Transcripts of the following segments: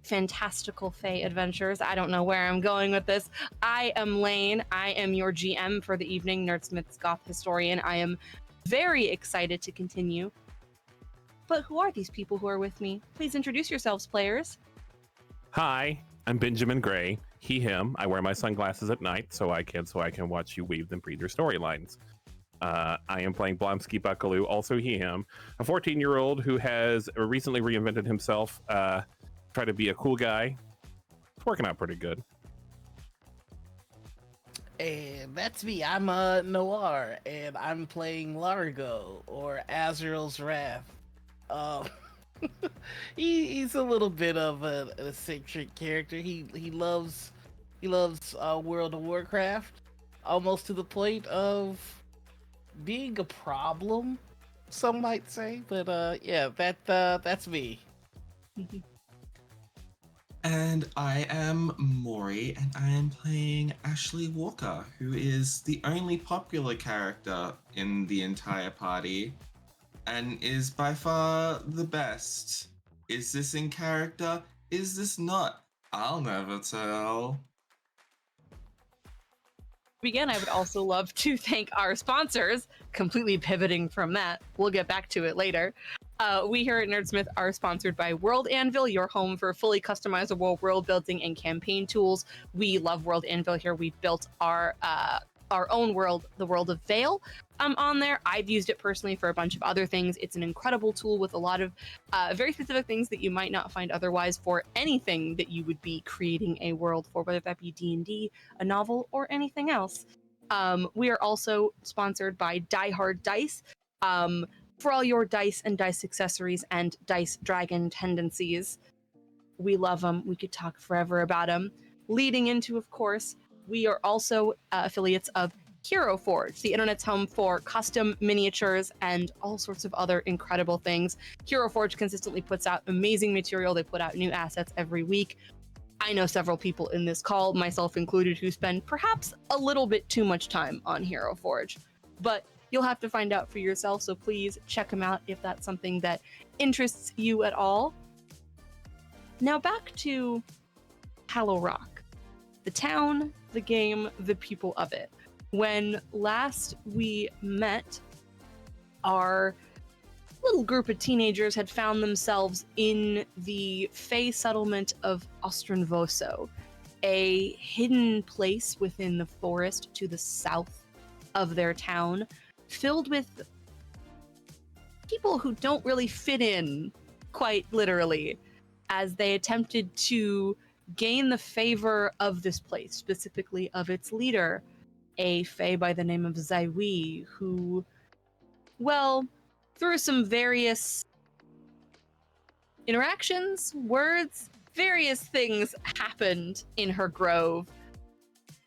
fantastical fae adventures. I don't know where I'm going with this. I am Lane. I am your GM for the evening, Nerdsmith's Goth Historian. I am very excited to continue. But who are these people who are with me? Please introduce yourselves, players. Hi, I'm Benjamin Gray. He, him. I wear my sunglasses at night so I can watch you weave and breathe your storylines. I am playing Blomsky Buckaloo, also he, him, a 14-year-old who has recently reinvented himself, try to be a cool guy. It's working out pretty good. And that's me. I'm Noir, and I'm playing Largo, or Azrael's Wrath. He's a little bit of an eccentric character. He loves World of Warcraft, almost to the point of being a problem, some might say. But yeah, that's me. And I am Maury, and I am playing Ashley Walker, who is the only popular character in the entire party, and is by far the best. Is this in character? Is this not? I'll never tell. Again, I would also love to thank our sponsors, completely pivoting from that. We'll get back to it later. We here at Nerdsmith are sponsored by World Anvil, your home for fully customizable world building and campaign tools. We love World Anvil here. We've built our own world, the world of Vale, on there. I've used it personally for a bunch of other things. It's an incredible tool with a lot of very specific things that you might not find otherwise for anything that you would be creating a world for, whether that be D&D, a novel, or anything else. We are also sponsored by Die Hard Dice. For all your dice and dice accessories and dice dragon tendencies. We love them. We could talk forever about them. Leading into, of course, we are also affiliates of Hero Forge, the internet's home for custom miniatures and all sorts of other incredible things. Hero Forge consistently puts out amazing material. They put out new assets every week. I know several people in this call, myself included, who spend perhaps a little bit too much time on Hero Forge. But you'll have to find out for yourself, so please check them out if that's something that interests you at all. Now back to Hallow Rock. The town, the game, the people of it. When last we met, our little group of teenagers had found themselves in the Fey settlement of Ostranvoso, a hidden place within the forest to the south of their town, filled with people who don't really fit in, quite literally, as they attempted to gain the favor of this place, specifically of its leader, a fae by the name of Zaiwi, who, well, through some various interactions, words, various things happened in her grove,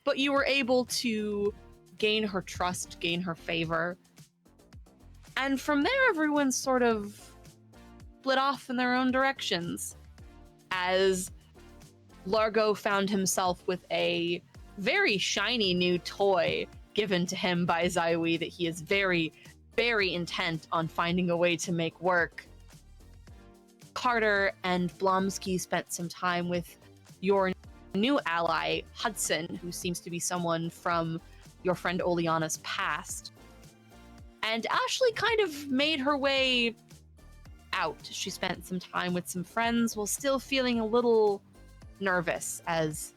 but you were able to gain her trust, gain her favor. And from there, everyone sort of split off in their own directions, as Largo found himself with a very shiny new toy given to him by Zaiwi that he is very, very intent on finding a way to make work. Carter and Blomsky spent some time with your new ally, Hudson, who seems to be someone from your friend Oleana's past. And Ashley kind of made her way out. She spent some time with some friends while still feeling a little nervous, as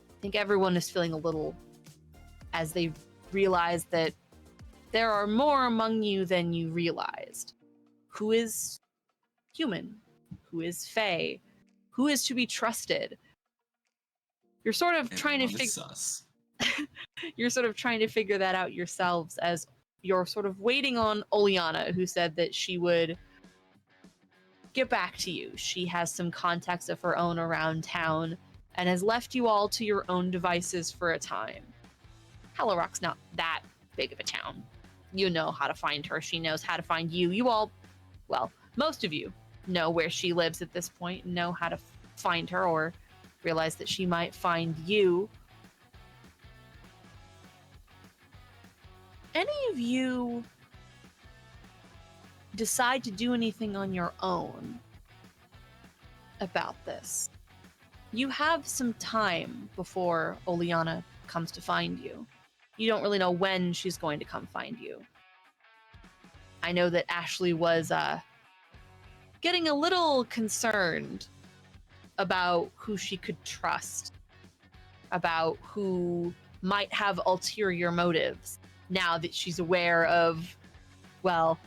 I think everyone is feeling a little, as they realize that there are more among you than you realized. Who is human? Who is fae? Who is to be trusted? You're sort of trying to you're sort of trying to figure that out yourselves, as you're sort of waiting on Oleana, who said that she would get back to you. She has some contacts of her own around town and has left you all to your own devices for a time. Hallow Rock's not that big of a town. You know how to find her. She knows how to find you. You all, well, most of you know where she lives at this point, know how to find her, or realize that she might find you. Any of you decide to do anything on your own about this. You have some time before Oleana comes to find you. You don't really know when she's going to come find you. I know that Ashley was getting a little concerned about who she could trust, about who might have ulterior motives, now that she's aware of, well,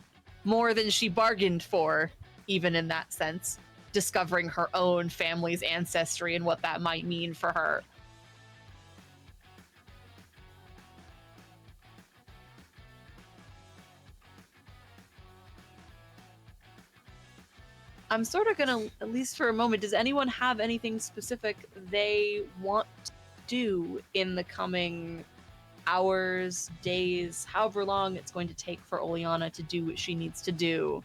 more than she bargained for, even in that sense, discovering her own family's ancestry and what that might mean for her. I'm sort of gonna, at least for a moment, does anyone have anything specific they want to do in the coming hours, days, however long it's going to take for Oleana to do what she needs to do?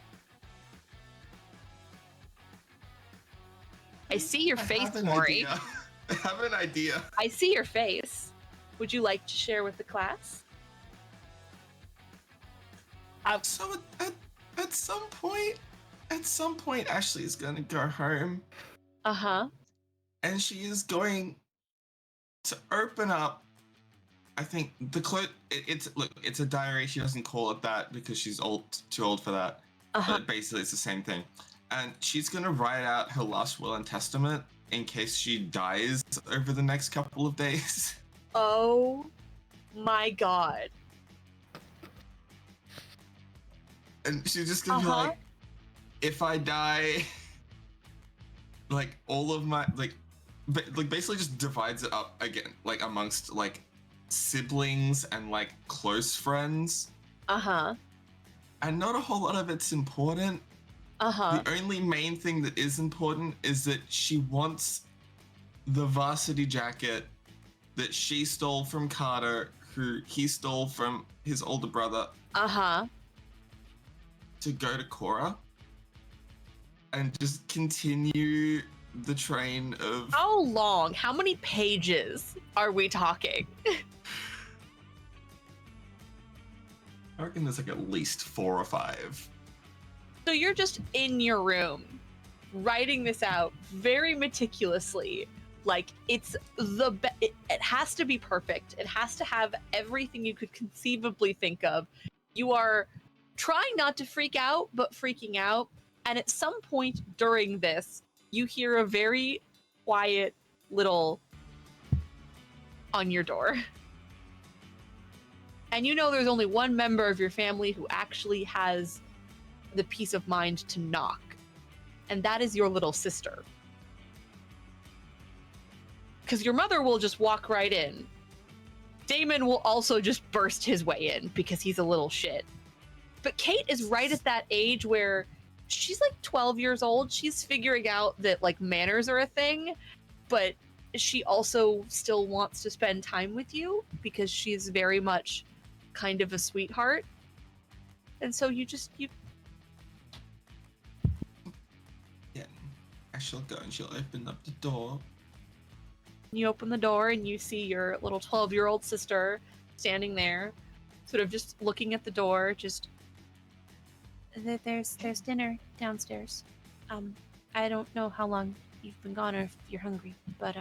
I see your face, Maury. I have an idea. I see your face. Would you like to share with the class? So at some point, Ashley is gonna go home. Uh-huh. And she is going to open up. I think it's a diary. She doesn't call it that because she's too old for that. Uh-huh. But basically, it's the same thing. And she's gonna write out her last will and testament in case she dies over the next couple of days. Oh my god. And she's just gonna be like, if I die, like all of my like basically just divides it up again, like amongst like siblings and like close friends. Uh-huh. And not a whole lot of it's important. Uh-huh. The only main thing that is important is that she wants the varsity jacket that she stole from Carter, who he stole from his older brother. Uh-huh. To go to Cora and just continue the train of... How long? How many pages are we talking? I reckon there's like at least 4 or 5. So you're just in your room, writing this out very meticulously. Like, it's it has to be perfect. It has to have everything you could conceivably think of. You are trying not to freak out, but freaking out. And at some point during this, you hear a very quiet little on your door. And you know there's only one member of your family who actually has the peace of mind to knock. And that is your little sister. Because your mother will just walk right in. Damon will also just burst his way in because he's a little shit. But Kate is right at that age where she's like 12 years old. She's figuring out that like manners are a thing, but she also still wants to spend time with you because she's very much kind of a sweetheart. And so you Yeah, she'll go and she'll open up the door. You open the door and you see your little 12-year-old sister standing there, sort of just looking at the door, just... There's dinner downstairs. I don't know how long you've been gone or if you're hungry, but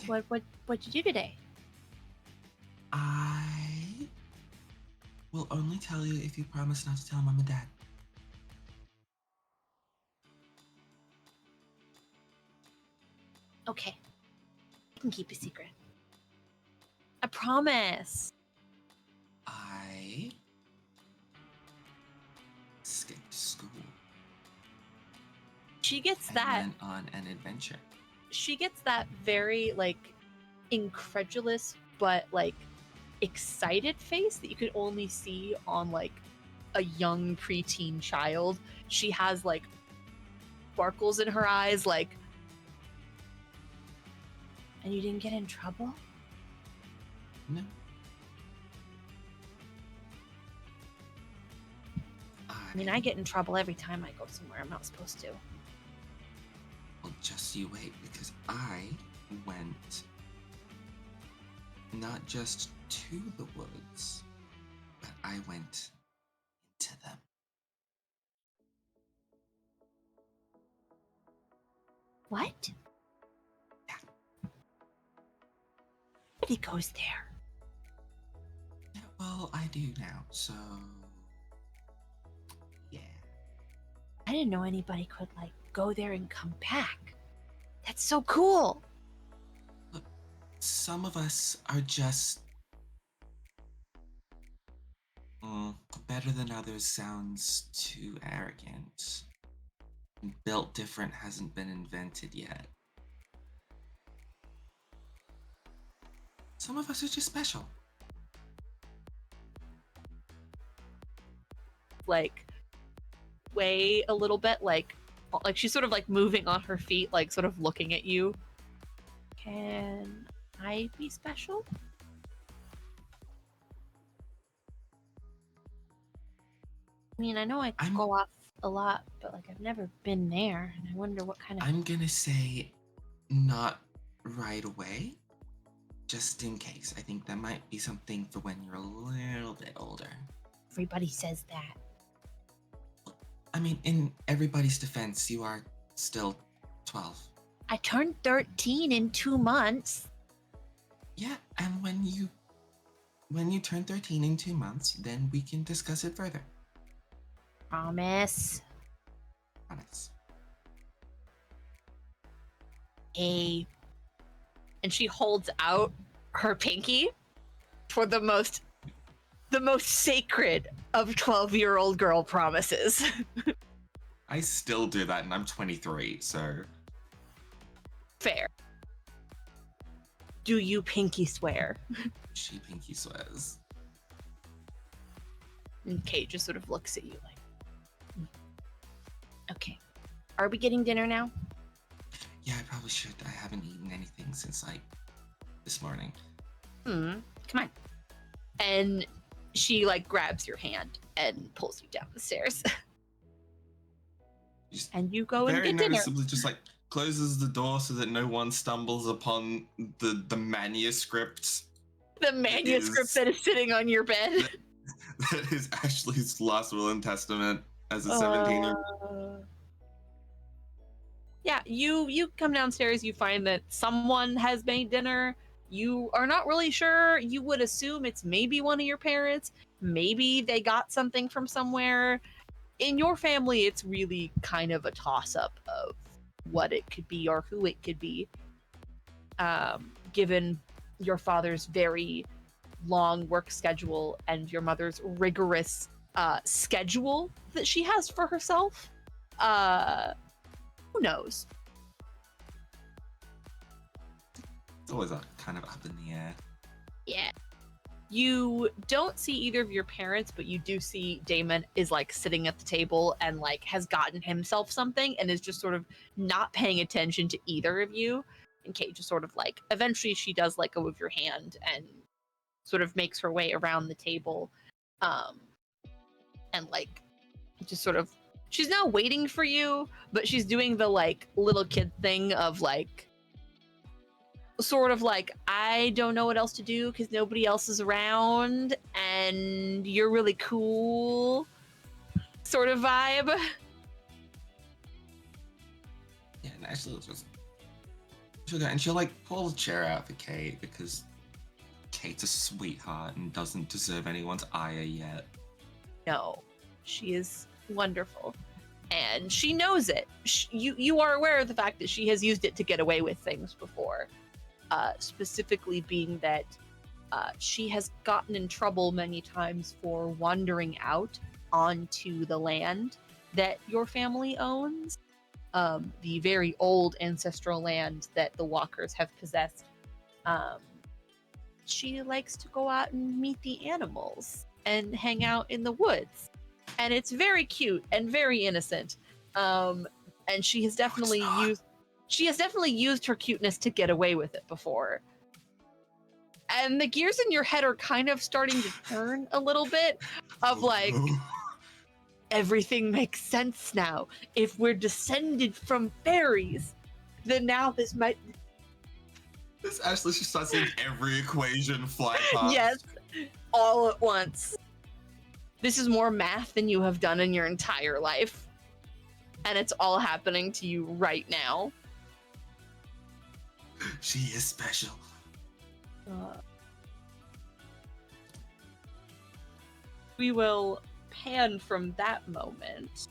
what'd you do today? I will only tell you if you promise not to tell Mom and Dad. Okay. I can keep a secret. I promise. I skipped school. She gets and that. went on an adventure. She gets that very like incredulous but like excited face that you could only see on like a young preteen child. She has like sparkles in her eyes, like. And you didn't get in trouble? No. I mean, I get in trouble every time I go somewhere I'm not supposed to. Well, just you wait, because I went not just to the woods, but I went into them. What? Yeah. Nobody goes there. Yeah, well, I do now, so yeah. I didn't know anybody could like go there and come back. That's so cool. Look, some of us are just better than others sounds too arrogant. Built different hasn't been invented yet. Some of us are just special. Like way a little bit, like she's sort of like moving on her feet, like sort of looking at you. Can I be special? I mean, I know I go off a lot, but like I've never been there, and I wonder what kind of. I'm gonna say not right away, just in case. I think that might be something for when you're a little bit older. Everybody says that. I mean, in everybody's defense, you are still 12. I turned 13 in 2 months. Yeah, and when you turn 13 in 2 months, then we can discuss it further. Promise. Promise. And she holds out her pinky for the most sacred of 12-year-old girl promises. I still do that, and I'm 23, so. Fair. Do you pinky swear? She pinky swears. And Kate just sort of looks at you like, okay. Are we getting dinner now? Yeah, I probably should. I haven't eaten anything since, like, this morning. Come on. And she, like, grabs your hand and pulls you down the stairs. And you go and get dinner. Very noticeably just, like, closes the door so that no one stumbles upon the manuscript. The manuscript that is sitting on your bed. That is Ashley's last will and testament as a 17-year-old. Yeah, you come downstairs, you find that someone has made dinner. You are not really sure. You would assume it's maybe one of your parents. Maybe they got something from somewhere. In your family, it's really kind of a toss-up of what it could be or who it could be. Given your father's very long work schedule and your mother's rigorous schedule that she has for herself. Who knows? It's always kind of up in the air. Yeah. You don't see either of your parents, but you do see Damon is like sitting at the table and like has gotten himself something and is just sort of not paying attention to either of you. And Kate just sort of like, eventually she does let go of your hand and sort of makes her way around the table. And like, just sort of, she's now waiting for you, but she's doing the like little kid thing of like, sort of like, I don't know what else to do because nobody else is around and you're really cool sort of vibe. Yeah, and Ashley she'll like pull a chair out for Kate because Kate's a sweetheart and doesn't deserve anyone's ire yet. No, she is wonderful. And she knows it. You are aware of the fact that she has used it to get away with things before. Specifically being that she has gotten in trouble many times for wandering out onto the land that your family owns. The very old ancestral land that the walkers have possessed. She likes to go out and meet the animals and hang out in the woods. And it's very cute and very innocent. And she has definitely used her cuteness to get away with it before. And the gears in your head are kind of starting to turn a little bit of like, everything makes sense now. If we're descended from fairies, then now this might... This Ashley, she starts seeing every equation fly past. Yes, all at once. This is more math than you have done in your entire life. And it's all happening to you right now. She is special. We will pan from that moment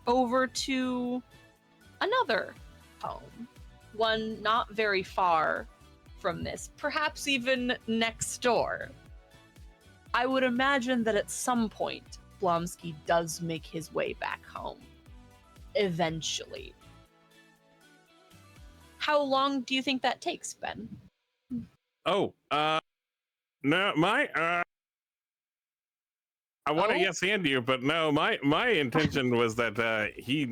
over to another home, one not very far from this, perhaps even next door. I would imagine that at some point, Blomsky does make his way back home. Eventually. How long do you think that takes, Ben? Oh, no, I want to yes and you, but no, my intention was that he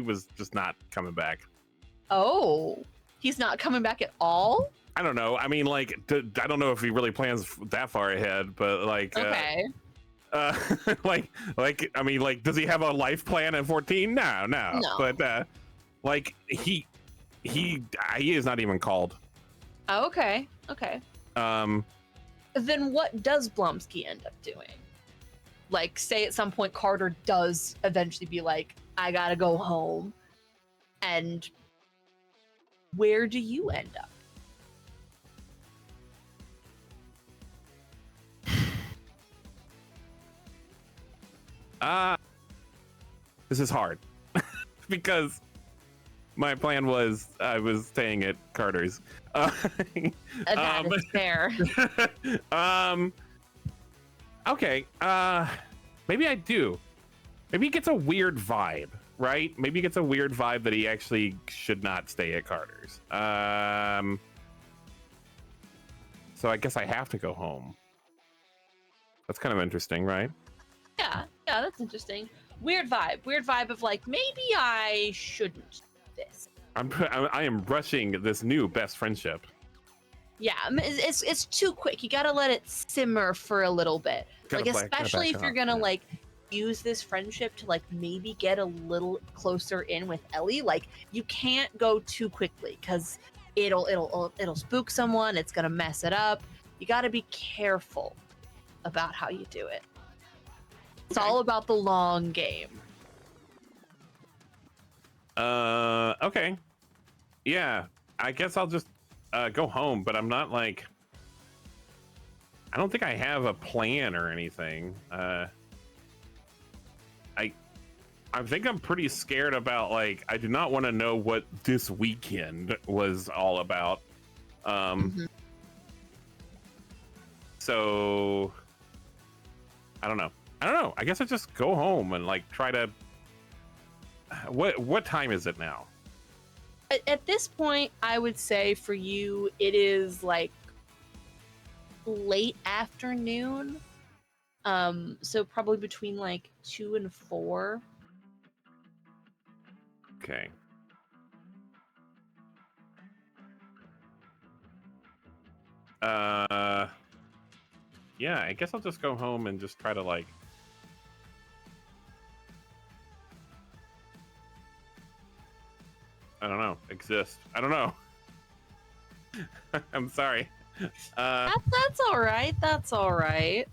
was just not coming back. Oh, he's not coming back at all? I don't know. I mean, like, I don't know if he really plans that far ahead, but like, Okay. like, I mean, like, does he have a life plan at 14? No. But like, he is not even called. Oh, okay. Then what does Blomsky end up doing? Like, say at some point Carter does eventually be like, I gotta go home. And where do you end up? This is hard because my plan was I was staying at Carter's. That is fair. Okay. Maybe I do. Maybe he gets a weird vibe, right? Maybe he gets a weird vibe that he actually should not stay at Carter's. So I guess I have to go home. That's kind of interesting, right? Yeah, that's interesting. Weird vibe of like, maybe I shouldn't do this. I am rushing this new best friendship. Yeah, it's too quick. You gotta let it simmer for a little bit. Like, especially if you're gonna like use this friendship to like maybe get a little closer in with Ellie. Like, you can't go too quickly because it'll spook someone. It's gonna mess it up. You gotta be careful about how you do it. It's all about the long game. Okay. Yeah, I guess I'll just go home, but I'm not like, I don't think I have a plan or anything. I think I'm pretty scared about, like, I do not want to know what this weekend was all about. So I don't know. I guess I just go home and like try to. What time is it now? At this point, I would say for you, it is like late afternoon. So probably between like 2 and 4. Okay. Yeah, I guess I'll just go home and just try to like. I don't know. Exist. I don't know. I'm sorry. That's all right. That's all right.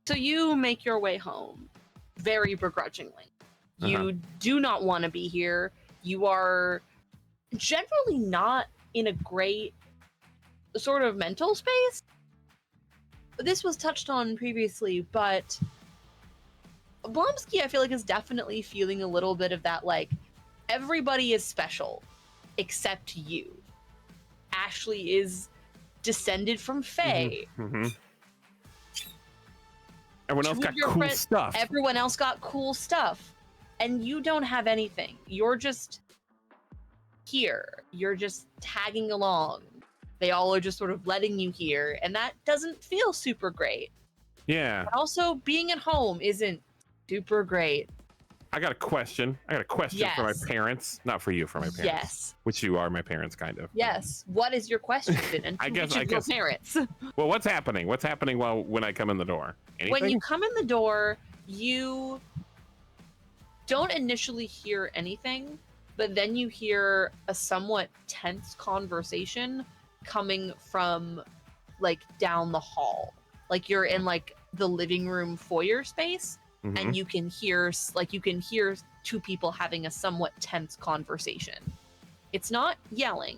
So you make your way home very begrudgingly. You do not want to be here. You are generally not in a great sort of mental space. This was touched on previously, but Blomsky, I feel like, is definitely feeling a little bit of that, like, everybody is special except you. Ashley is descended from Fae. Everyone else got cool stuff. Everyone else got cool stuff. And you don't have anything. You're just here. You're just tagging along. They all are just sort of letting you here. And that doesn't feel super great. Yeah. But also, being at home isn't super great. I got a question. Yes. For my parents. Not for you, for my parents. Yes. Which you are my parents, kind of. Yes. What is your question? And I guess your parents. Well, what's happening? What's happening when I come in the door? Anything? When you come in the door, you don't initially hear anything, but then you hear a somewhat tense conversation coming from like down the hall. Like you're in like the living room foyer space, and you can hear two people having a somewhat tense conversation. It's not yelling,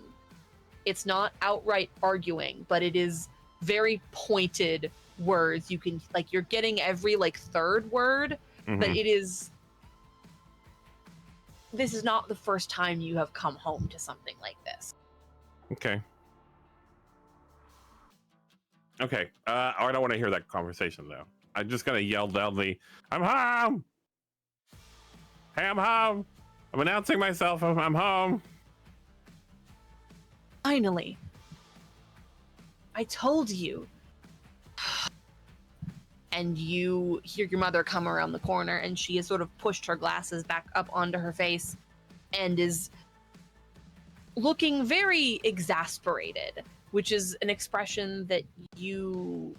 it's not outright arguing, but it is very pointed words. You can, like, you're getting every like third word, but it is, this is not the first time you have come home to something like this. Okay. Okay. I don't want to hear that conversation though. I'm just gonna yell loudly, "I'm home! Hey, I'm home! I'm announcing myself. I'm home." Finally. I told you. And you hear your mother come around the corner, and she has sort of pushed her glasses back up onto her face and is looking very exasperated, which is an expression that you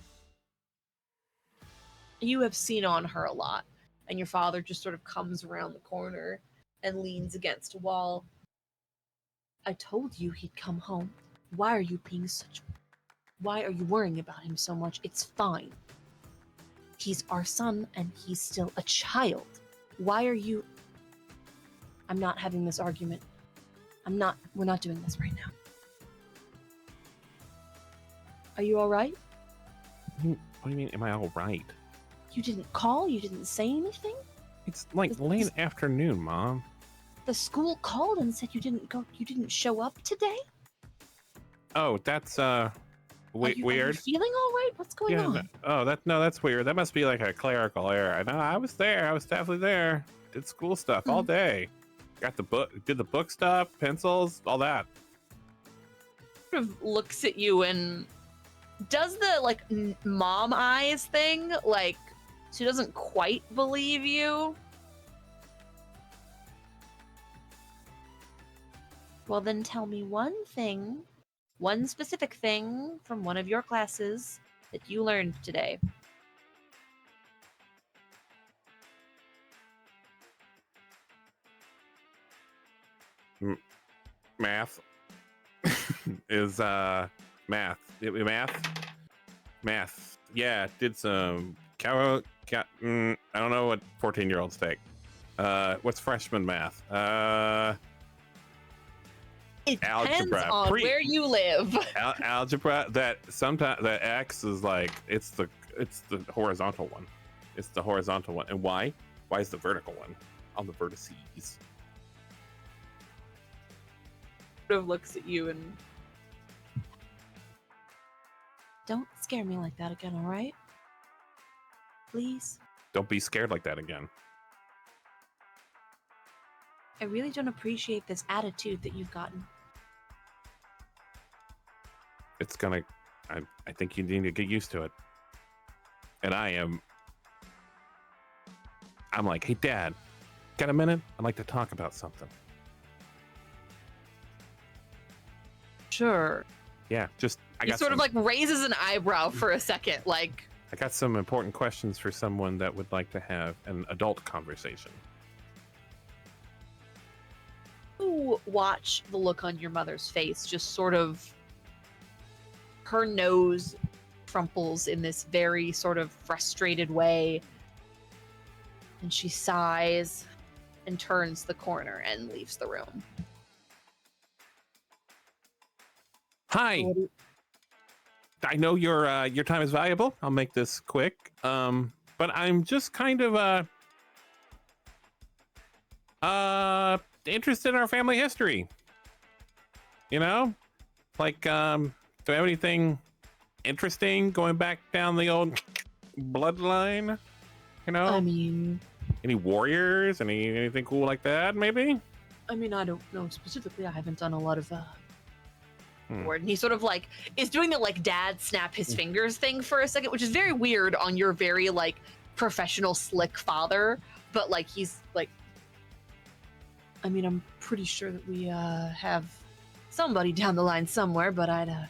have seen on her a lot. And your father just sort of comes around the corner and leans against a wall. I told you he'd come home. Why are you worrying about him so much? It's fine. He's our son and he's still a child. Why are you... I'm not having this argument. We're not doing this right now. Are you all right? What do you mean, am I all right? You didn't call? You didn't say anything? It's like late afternoon, Mom. The school called and said you didn't show up today? Oh, that's weird. Are you feeling all right? What's going on? That's weird. That must be like a clerical error. No, I was there. I was definitely there. Did school stuff all day. Got the book, did the book stuff, pencils, all that. Sort of looks at you and does the like mom eyes thing. Like, she doesn't quite believe you. Well, then tell me one specific thing from one of your classes that you learned today. Math is math. Yeah, did some I don't know what 14-year-olds take. What's freshman math? It algebra. Depends on where you live. Algebra. That sometimes that X is like it's the horizontal one. It's the horizontal one. And why? Why is the vertical one on the vertices? Sort of looks at you and don't scare me like that again, all right? Please. Don't be scared like that again. I really don't appreciate this attitude that you've gotten. It's gonna. I think you need to get used to it. And I'm like, hey, Dad, got a minute? I'd like to talk about something. Sure. Yeah, just He sort of like raises an eyebrow for a second, like. I got some important questions for someone that would like to have an adult conversation. You watch the look on your mother's face, just sort of. Her nose crumples in this very sort of frustrated way, and she sighs and turns the corner and leaves the room. Hi. I know your time is valuable. I'll make this quick. But I'm just kind of interested in our family history. You know? Like do you have anything interesting going back down the old bloodline? You know? I mean, any warriors? Anything cool like that, maybe? I mean, I don't know specifically. I haven't done a lot of word. And he sort of like is doing the like dad snap his fingers thing for a second, which is very weird on your very like professional slick father. But like he's like, I mean, I'm pretty sure that we have somebody down the line somewhere, but I'd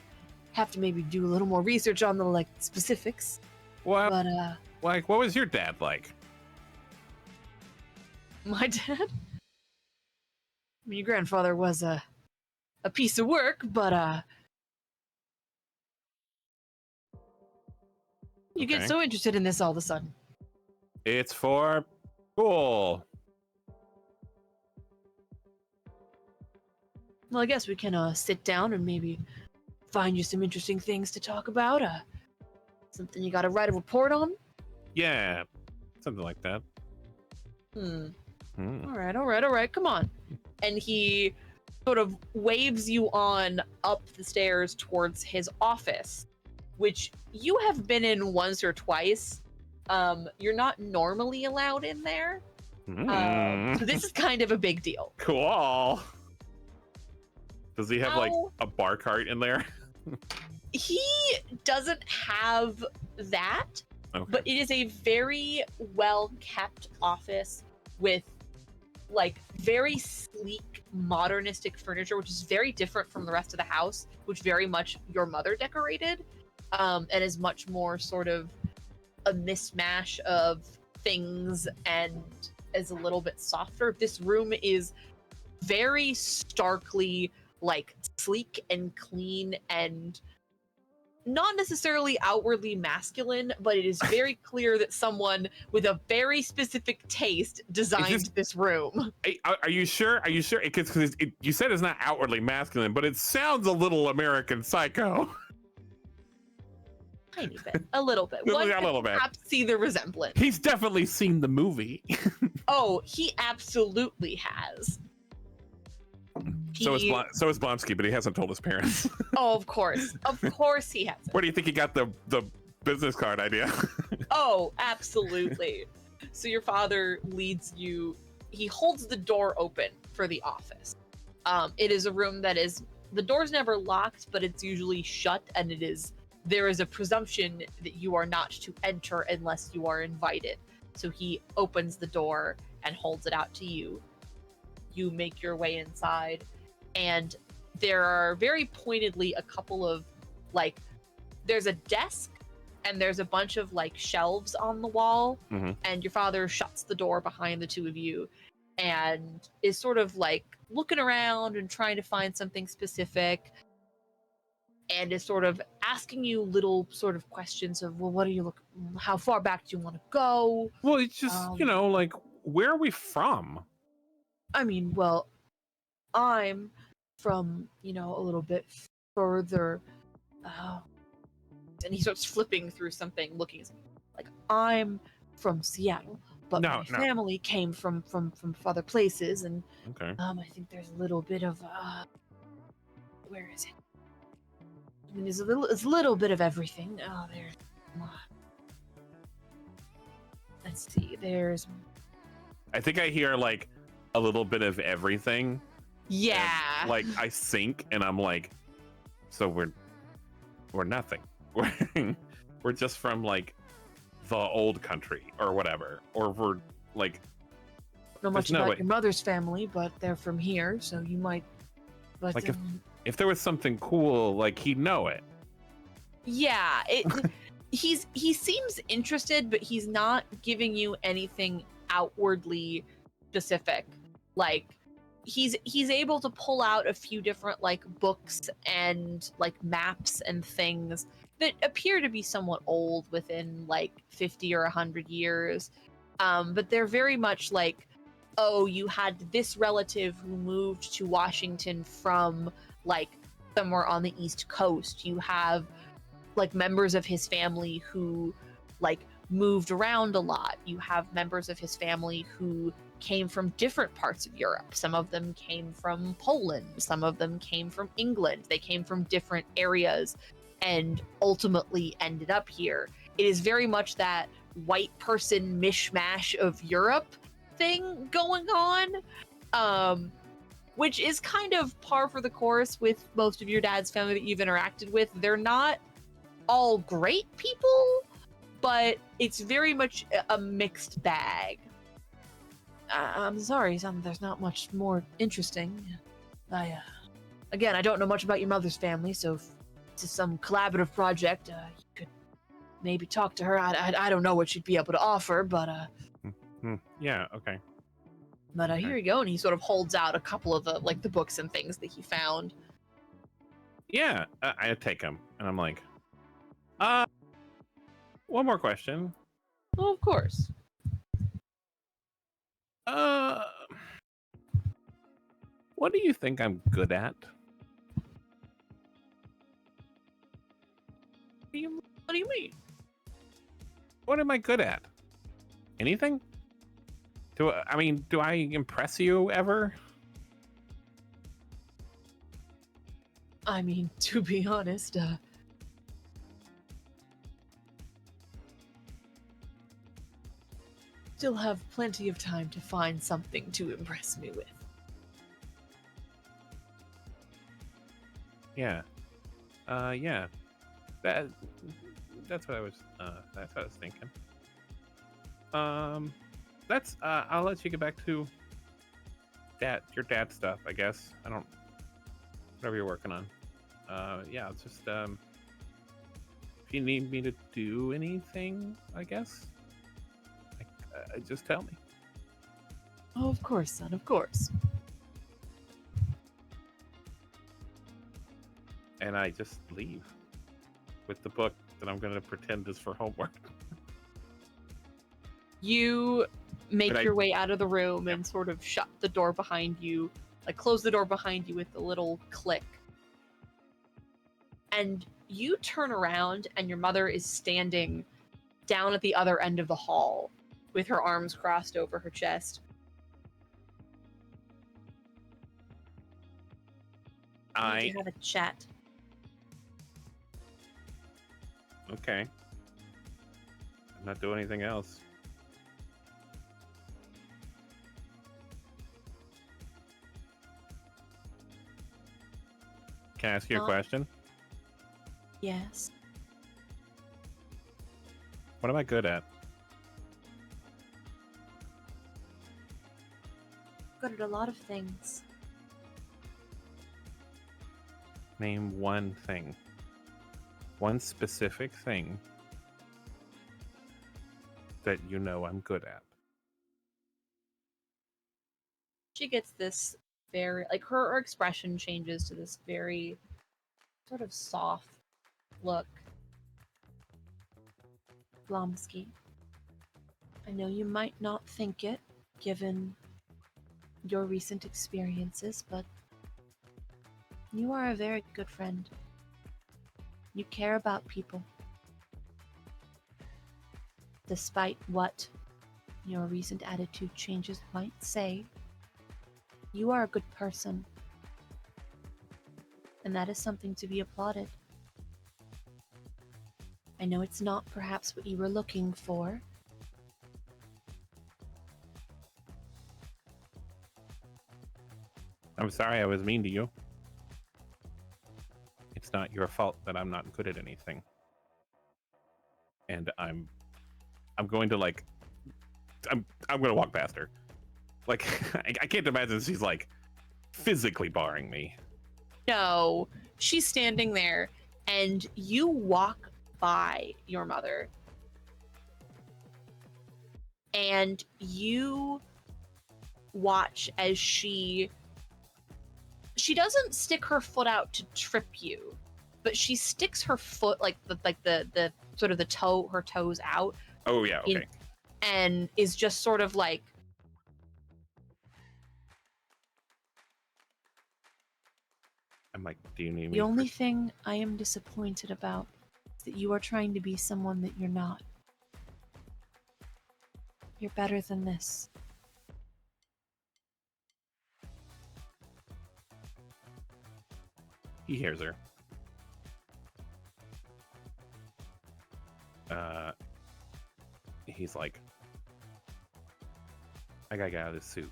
have to maybe do a little more research on the like specifics. What? But like, what was your dad like? My dad? I mean, your grandfather was a piece of work, but you get so interested in this all of a sudden. It's for cool. Well, I guess we can sit down and maybe find you some interesting things to talk about. Something you got to write a report on? Yeah, something like that. Hmm. Hmm. All right. Come on. And he sort of waves you on up the stairs towards his office, which you have been in once or twice. You're not normally allowed in there. So this is kind of a big deal. Cool. Does he have like How- a bar cart in there? He doesn't have that, Okay. but it is a very well kept office with like very sleek modernistic furniture, which is very different from the rest of the house, which very much your mother decorated, and is much more sort of a mismatch of things and is a little bit softer. This room is very starkly like sleek and clean and not necessarily outwardly masculine, but it is very clear that someone with a very specific taste designed this room. Are you sure? Are you sure? Because you said it's not outwardly masculine, but it sounds a little American Psycho. Tiny bit, a little bit. A One little could bit. perhaps see the resemblance. He's definitely seen the movie. Oh, he absolutely has. So is Blomsky, but he hasn't told his parents. Oh, of course he hasn't. Where do you think he got the business card idea? Oh, absolutely. So your father leads you. He holds the door open for the office. It is a room that is the door's never locked, but it's usually shut, and there is a presumption that you are not to enter unless you are invited. So he opens the door and holds it out to you. You make your way inside, and there are very pointedly a couple of like, there's a desk and there's a bunch of like shelves on the wall, and your father shuts the door behind the two of you and is sort of like looking around and trying to find something specific, and is sort of asking you little sort of questions of, well, what are you looking, how far back do you want to go? Well, it's just, like, where are we from? I mean, well, I'm from, a little bit further, and he starts flipping through something, looking at something. Like, I'm from Seattle, but my family came from other places, and Okay. I think there's a little bit of, where is it? I mean, it's a little bit of everything. Oh, there's, let's see, there's, I think I hear like a little bit of everything. yeah. And, like, I sink and I'm like, so we're nothing. We're just from like the old country or whatever, or we're like, Not much about your mother's family, but they're from here, so you might. But like if there was something cool, like he'd know it. yeah, he seems interested, but he's not giving you anything outwardly specific. Like he's able to pull out a few different like books and like maps and things that appear to be somewhat old, within like 50 or 100 years, but they're very much like, oh, you had this relative who moved to Washington from like somewhere on the East Coast. You have like members of his family who like moved around a lot. You have members of his family who came from different parts of Europe. Some of them came from Poland. Some of them came from England. They came from different areas and ultimately ended up here. It is very much that white person mishmash of Europe thing going on, which is kind of par for the course with most of your dad's family that you've interacted with. They're not all great people, but it's very much a mixed bag. I'm sorry, son, there's not much more interesting. Again, I don't know much about your mother's family, so if it's some collaborative project, you could maybe talk to her. I don't know what she'd be able to offer, but Yeah, okay. But here you go, and he sort of holds out a couple of the books and things that he found. Yeah, I take him, and I'm like, one more question. Well, of course. What do you think I'm good at? What do you mean? What am I good at? Anything? Do I impress you ever? I mean, to be honest, still have plenty of time to find something to impress me with. Yeah. Yeah. That's what I was thinking. I'll let you get back to your dad stuff, I guess. Whatever you're working on. Yeah, it's just if you need me to do anything, I guess, just tell me. Oh, of course, son, of course. And I just leave with the book that I'm going to pretend is for homework. You make your way out of the room and sort of shut the door behind you, like close the door behind you with a little click. And you turn around and your mother is standing down at the other end of the hall with her arms crossed over her chest. We need to have a chat. Okay. I'm not doing anything else. Can I ask you a question? Yes. What am I good at? Good at a lot of things. Name one thing. One specific thing that you know I'm good at. She gets this very, like, her expression changes to this very sort of soft look. Blomsky, I know you might not think it, given your recent experiences, but you are a very good friend. You care about people. Despite what your recent attitude changes might say, you are a good person. And that is something to be applauded. I know it's not perhaps what you were looking for. I'm sorry I was mean to you. It's not your fault that I'm not good at anything. And I'm going to I'm going to walk past her. Like, I can't imagine she's like physically barring me. No, she's standing there and you walk by your mother and you watch as she doesn't stick her foot out to trip you, but she sticks her foot like the sort of her toes out. Oh yeah, okay. And is just sort of like, I'm like, do you need me? the only thing I am disappointed about is that you are trying to be someone that you're not. You're better than this. He hears her. He's like, I gotta get out of this suit.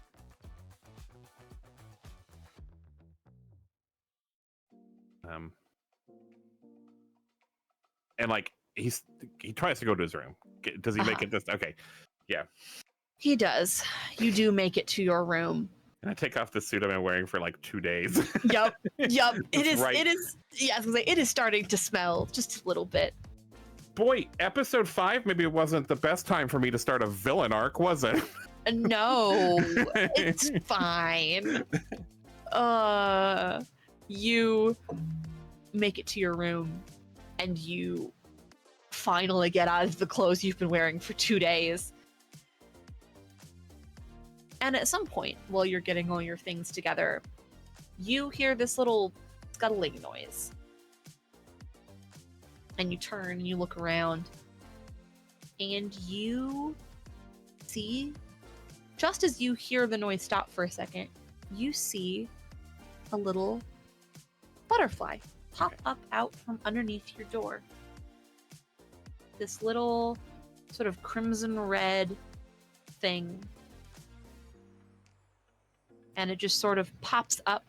And like he tries to go to his room. Does he make it just okay? Yeah. He does. You do make it to your room. And I take off the suit I've been wearing for like 2 days. Yep. Yep. It is. Right. It is. Yeah, I was gonna say it is starting to smell just a little bit. Boy, episode 5 maybe it wasn't the best time for me to start a villain arc, was it? No, it's fine. You make it to your room, and you finally get out of the clothes you've been wearing for 2 days. And at some point, while you're getting all your things together, you hear this little scuttling noise. And you turn and you look around. And you see, just as you hear the noise stop for a second, you see a little butterfly pop up out from underneath your door. This little sort of crimson red thing. And it just sort of pops up.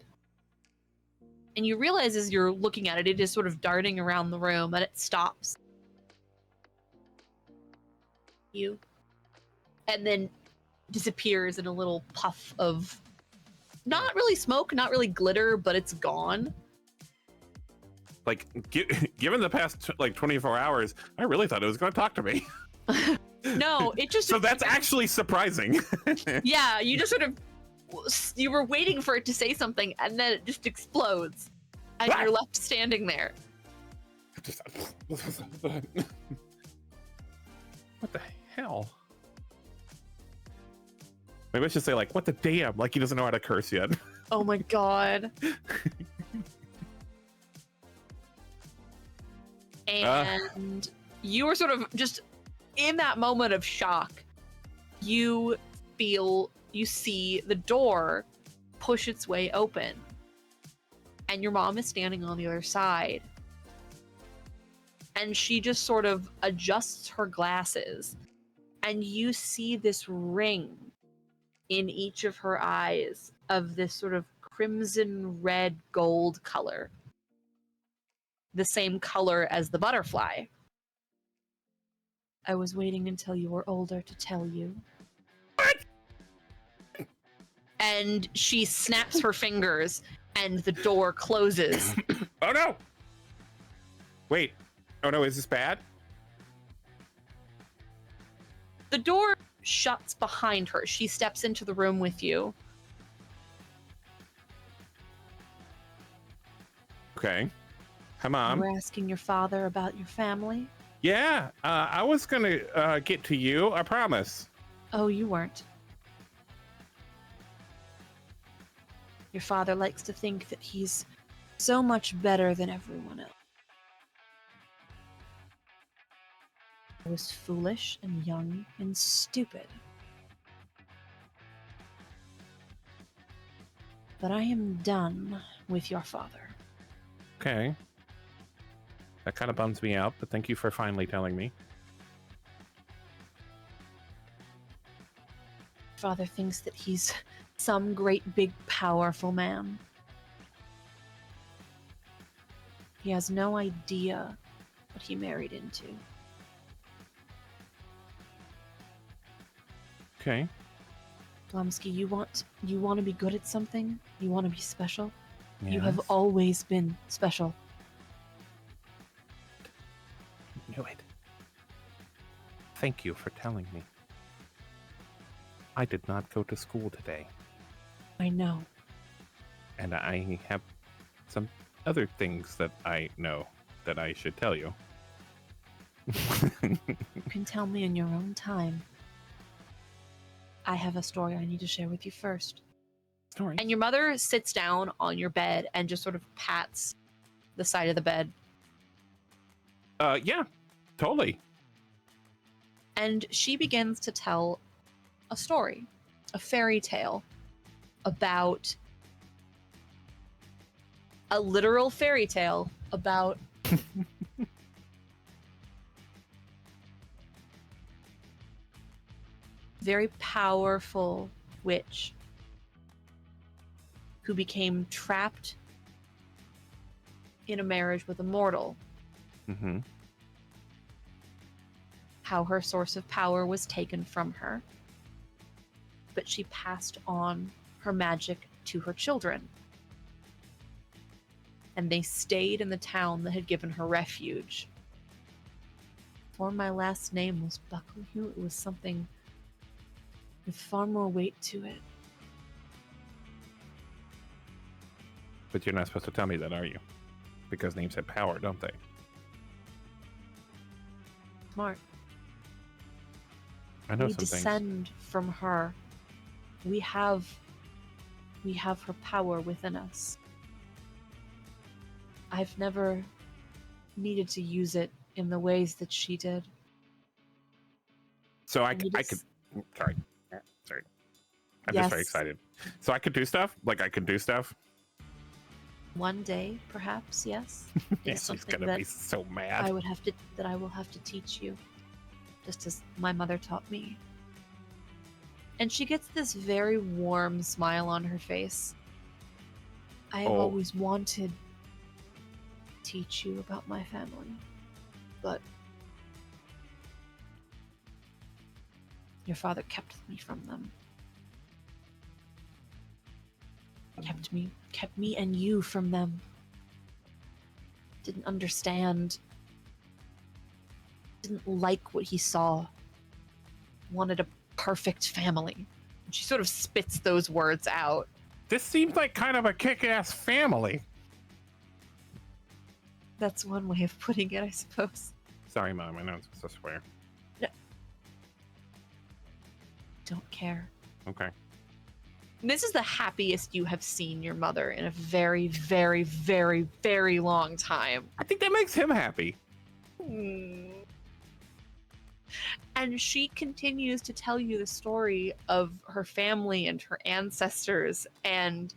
And you realize as you're looking at it, it is sort of darting around the room and it stops. You. And then disappears in a little puff of not really smoke, not really glitter, but it's gone. Like, given the past like 24 hours, I really thought it was going to talk to me. No, it just... So that's actually surprising. Yeah, you just sort of... You were waiting for it to say something, and then it just explodes. And you're left standing there. What the hell? Maybe I should say, like, what the damn? Like, he doesn't know how to curse yet. Oh my god. And you were sort of just in that moment of shock. You see the door push its way open. And your mom is standing on the other side. And she just sort of adjusts her glasses. And you see this ring in each of her eyes of this sort of crimson red gold color. The same color as the butterfly. I was waiting until you were older to tell you. What? And she snaps her fingers and the door closes. Oh no! Wait. Oh no, is this bad? The door shuts behind her. She steps into the room with you. Okay. Hi, Mom. You were asking your father about your family? Yeah, I was gonna get to you, I promise. Oh, you weren't. Your father likes to think that he's so much better than everyone else. I was foolish and young and stupid. But I am done with your father. Okay. That kind of bums me out, but thank you for finally telling me. Father thinks that he's some great big powerful man. He has no idea what he married into. Okay. Blomsky, you want to be good at something? You want to be special? Yes. You have always been special. Knew it. Thank you for telling me. I did not go to school today, I know. and I have some other things that I know that I should tell you. You can tell me in your own time. I have a story I need to share with you first. Story. And your mother sits down on your bed and just sort of pats the side of the bed. Yeah, totally. And she begins to tell a story, a fairy tale about a literal fairy tale about very powerful witch who became trapped in a marriage with a mortal. Mm-hmm. How her source of power was taken from her, but she passed on her magic to her children. And they stayed in the town that had given her refuge. Before my last name was Bucklew, it was something with far more weight to it. But you're not supposed to tell me that, are you? Because names have power, don't they? Smart. I know We some things. descend from her. We have We have her power within us. I've never needed to use it in the ways that she did. So I And you could. just- Sorry. I'm Yes. just very excited. So I could do stuff. Like I could do stuff. One day, perhaps, yes. Yeah, is she's something gonna that be so mad. I will have to teach you, just as my mother taught me. And she gets this very warm smile on her face. I have Oh. always wanted to teach you about my family, but your father kept me from them. Kept me and you from them. Didn't understand. Didn't like what he saw. Wanted a perfect family. And she sort of spits those words out. This seems like kind of a kick-ass family. That's one way of putting it, I suppose. Sorry, Mom. I know it's supposed to swear. Don't care. Okay. This is the happiest you have seen your mother in a very, very, very, very long time. I think that makes him happy. And she continues to tell you the story of her family and her ancestors and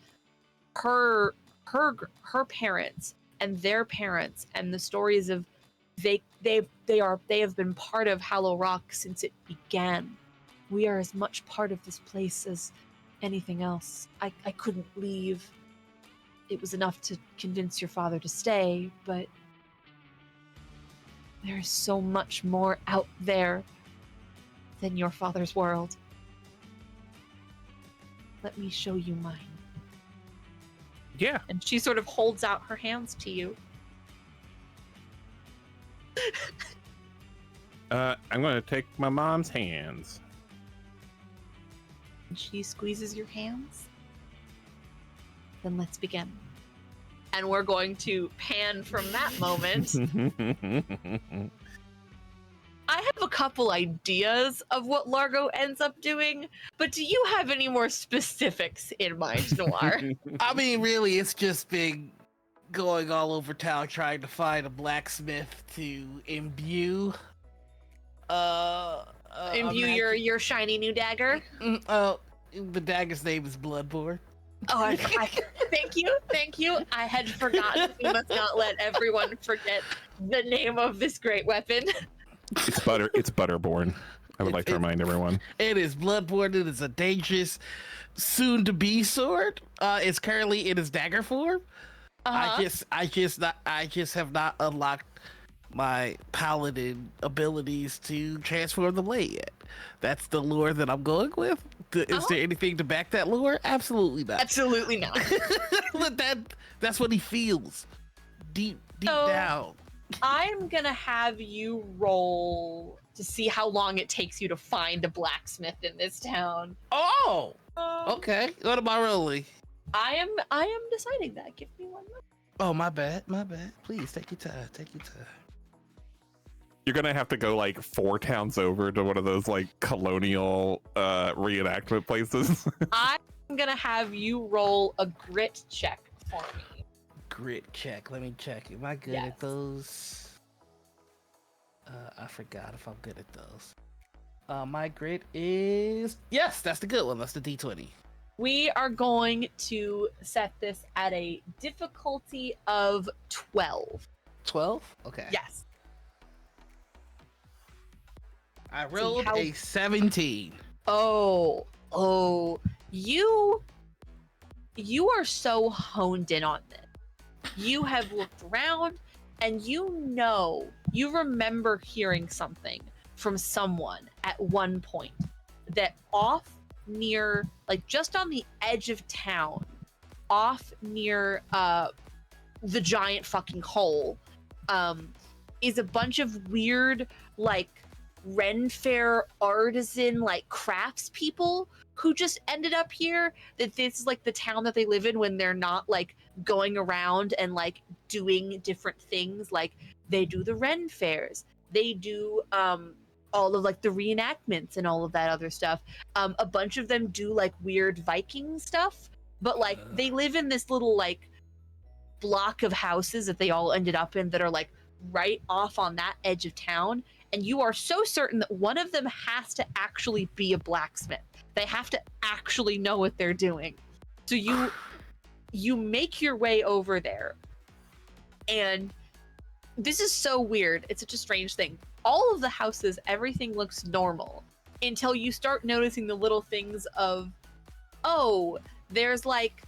her parents and their parents and the stories of they have been part of Hallow Rock since it began. We are as much part of this place as anything else. I couldn't leave. It was enough to convince your father to stay, but there is so much more out there than your father's world. Let me show you mine. Yeah. And she sort of holds out her hands to you. I'm going to take my mom's hands. And she squeezes your hands. Then let's begin. And we're going to pan from that moment. I have a couple ideas of what Largo ends up doing, but do you have any more specifics in mind, Noir? I mean, really, it's just been going all over town trying to find a blacksmith to imbue. Imbue your shiny new dagger? The dagger's name is Bloodborne. Oh, thank you. I had forgotten. We must not let everyone forget the name of this great weapon. It's Butterborn. I would like to remind everyone. It is Bloodborne. It is a dangerous, soon-to-be sword. It's currently in its dagger form. I just have not unlocked my paladin abilities to transform the blade yet. That's the lore that I'm going with. Is there anything to back that lore? Absolutely not. Absolutely not. That's what he feels deep down. I'm gonna have you roll to see how long it takes you to find a blacksmith in this town. Oh, okay. What am I rolling? I am deciding that. Give me 1 moment. Oh, my bad. Please take your time. You're gonna have to go like 4 towns over to one of those like colonial reenactment places. I'm gonna have you roll a grit check for me. Grit check. Let me check. Am I good Yes. at those? I forgot if I'm good at those. My grit is yes. That's the good one. That's the D20. We are going to set this at a difficulty of 12. 12. Okay. Yes. I rolled how- a 17. Oh, you are so honed in on this. You have looked around and you remember hearing something from someone at one point that off near, like just on the edge of town, off near the giant fucking hole, is a bunch of weird, like, Ren Fair artisan, like, crafts people who just ended up here. That this is like the town that they live in when they're not like going around and like doing different things. Like they do the Ren Fairs, they do all of like the reenactments and all of that other stuff. A bunch of them do like weird Viking stuff. but like they live in this little like block of houses that they all ended up in that are like right off on that edge of town, and you are so certain that one of them has to actually be a blacksmith. They have to actually know what they're doing. So you make your way over there, and this is so weird. It's such a strange thing. All of the houses, everything looks normal until you start noticing the little things of, oh, there's like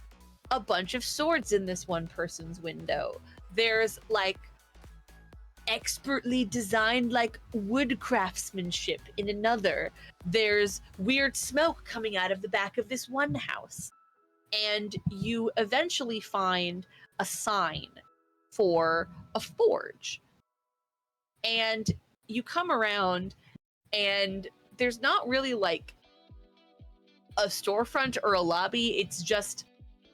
a bunch of swords in this one person's window. There's like expertly designed like wood craftsmanship in another. There's weird smoke coming out of the back of this one house. And you eventually find a sign for a forge. And you come around, and there's not really like a storefront or a lobby. It's just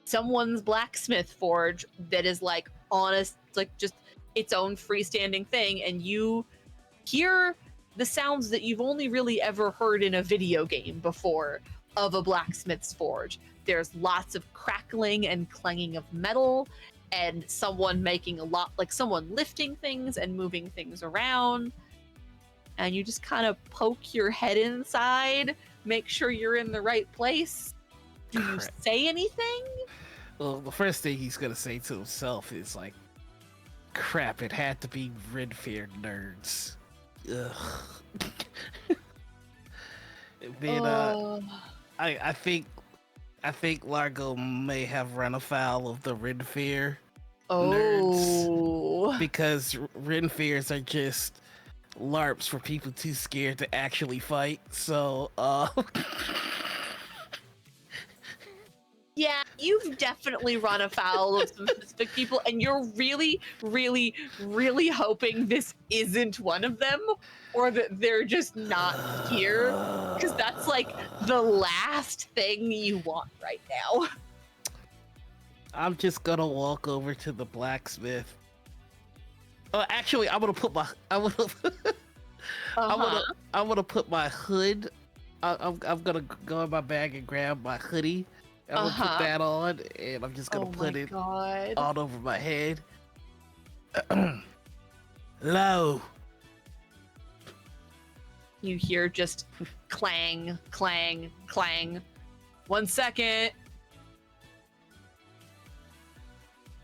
someone's blacksmith forge that is like honest, like just its own freestanding thing. And you hear the sounds that you've only really ever heard in a video game before of a blacksmith's forge. There's lots of crackling and clanging of metal, and someone making a lot, like someone lifting things and moving things around. And you just kind of poke your head inside, make sure you're in the right place. Do you say anything? Well, the first thing he's gonna say to himself is like, crap, it had to be Red-feared nerds. Ugh. Then I think Largo may have run afoul of the Ren-fear nerds, because Ren-fears are just LARPs for people too scared to actually fight. So yeah, you've definitely run afoul of some specific people, and you're really, really, really hoping this isn't one of them, or that they're just not here, because that's like the last thing you want right now. I'm just gonna walk over to the blacksmith. Oh, actually, I'm gonna put my I'm gonna put my hood. I'm gonna go in my bag and grab my hoodie. I'm gonna put that on, and I'm just gonna put it all over my head. Low. You hear just clang, clang, clang. 1 second.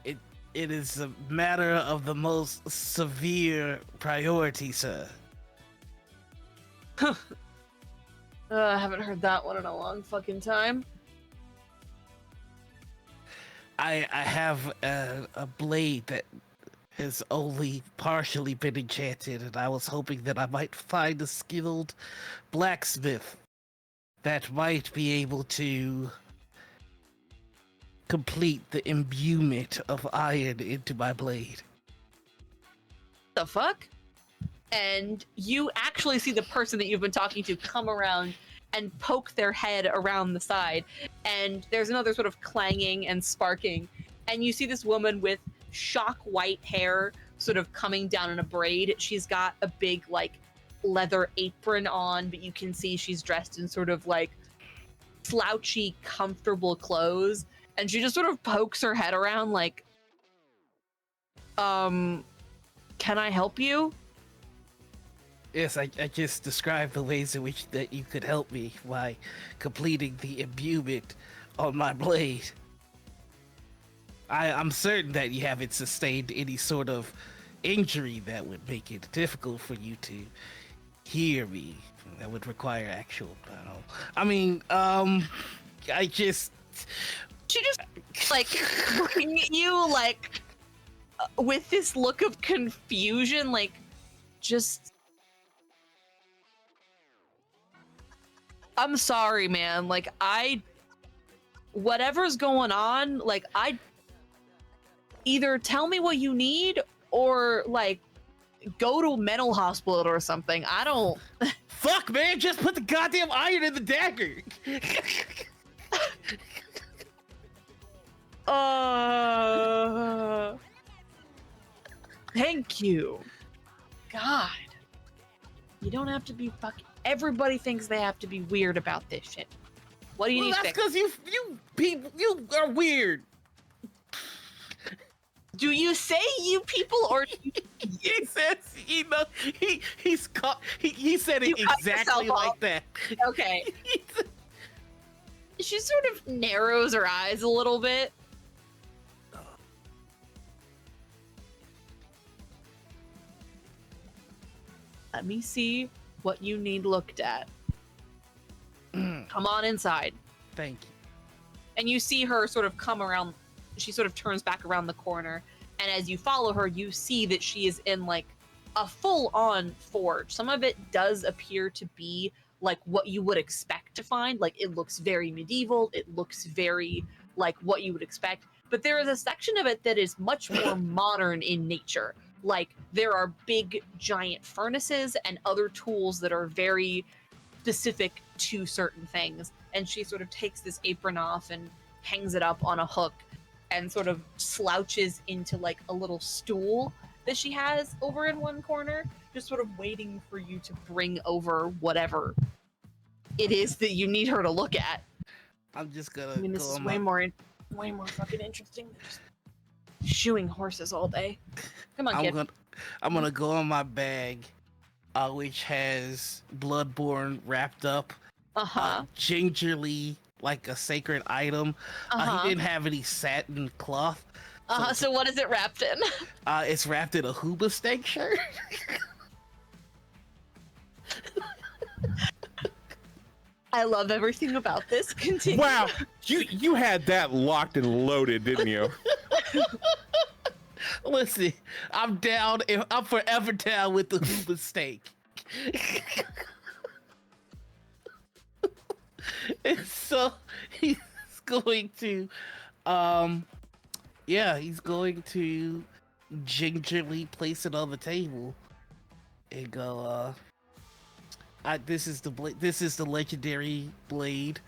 It is a matter of the most severe priority, sir. I haven't heard that one in a long fucking time. I have a blade that has only partially been enchanted, and I was hoping that I might find a skilled blacksmith that might be able to complete the imbuement of iron into my blade. The fuck? And you actually see the person that you've been talking to come around and poke their head around the side, and there's another sort of clanging and sparking, and you see this woman with shock white hair sort of coming down in a braid. She's got a big like leather apron on, but you can see she's dressed in sort of like slouchy, comfortable clothes, and she just sort of pokes her head around like, can I help you? Yes, I just described the ways in which that you could help me by completing the imbuement on my blade. I'm certain that you haven't sustained any sort of injury that would make it difficult for you to hear me. That would require actual battle. I mean, I just... She just, like, looking at you, like, with this look of confusion, like, just... I'm sorry, man. Like, whatever's going on, like, either tell me what you need or, like, go to a mental hospital or something. I don't... Fuck, man! Just put the goddamn iron in the dagger! Thank you. God. You don't have to be fucking... Everybody thinks they have to be weird about this shit. What do you Well, need that's fixed? because you people, you are weird. Do you say you people or He says, he said it You cut exactly yourself like off. that. okay? She sort of narrows her eyes a little bit. Let me see what you need looked at. Come on inside. Thank you. And you see her sort of come around. She sort of turns back around the corner. And as you follow her, you see that she is in like a full-on forge. Some of it does appear to be like what you would expect to find. Like it looks very medieval. It looks very like what you would expect. But there is a section of it that is much more modern in nature. Like there are big giant furnaces and other tools that are very specific to certain things. And she sort of takes this apron off and hangs it up on a hook and sort of slouches into like a little stool that she has over in one corner, just sort of waiting for you to bring over whatever it is that you need her to look at. I'm just gonna. I mean, this is way more fucking interesting than just shoeing horses all day. Come on, kid. I'm gonna go on my bag, which has Bloodborne wrapped up, gingerly like a sacred item. He didn't have any satin cloth. So what is it wrapped in? It's wrapped in a Hooba steak shirt. I love everything about this. Continue. Wow, you had that locked and loaded, didn't you? Listen, I'm down. I'm forever down with the Hooba steak. And so he's going to, he's going to gingerly place it on the table and go, this is the legendary blade,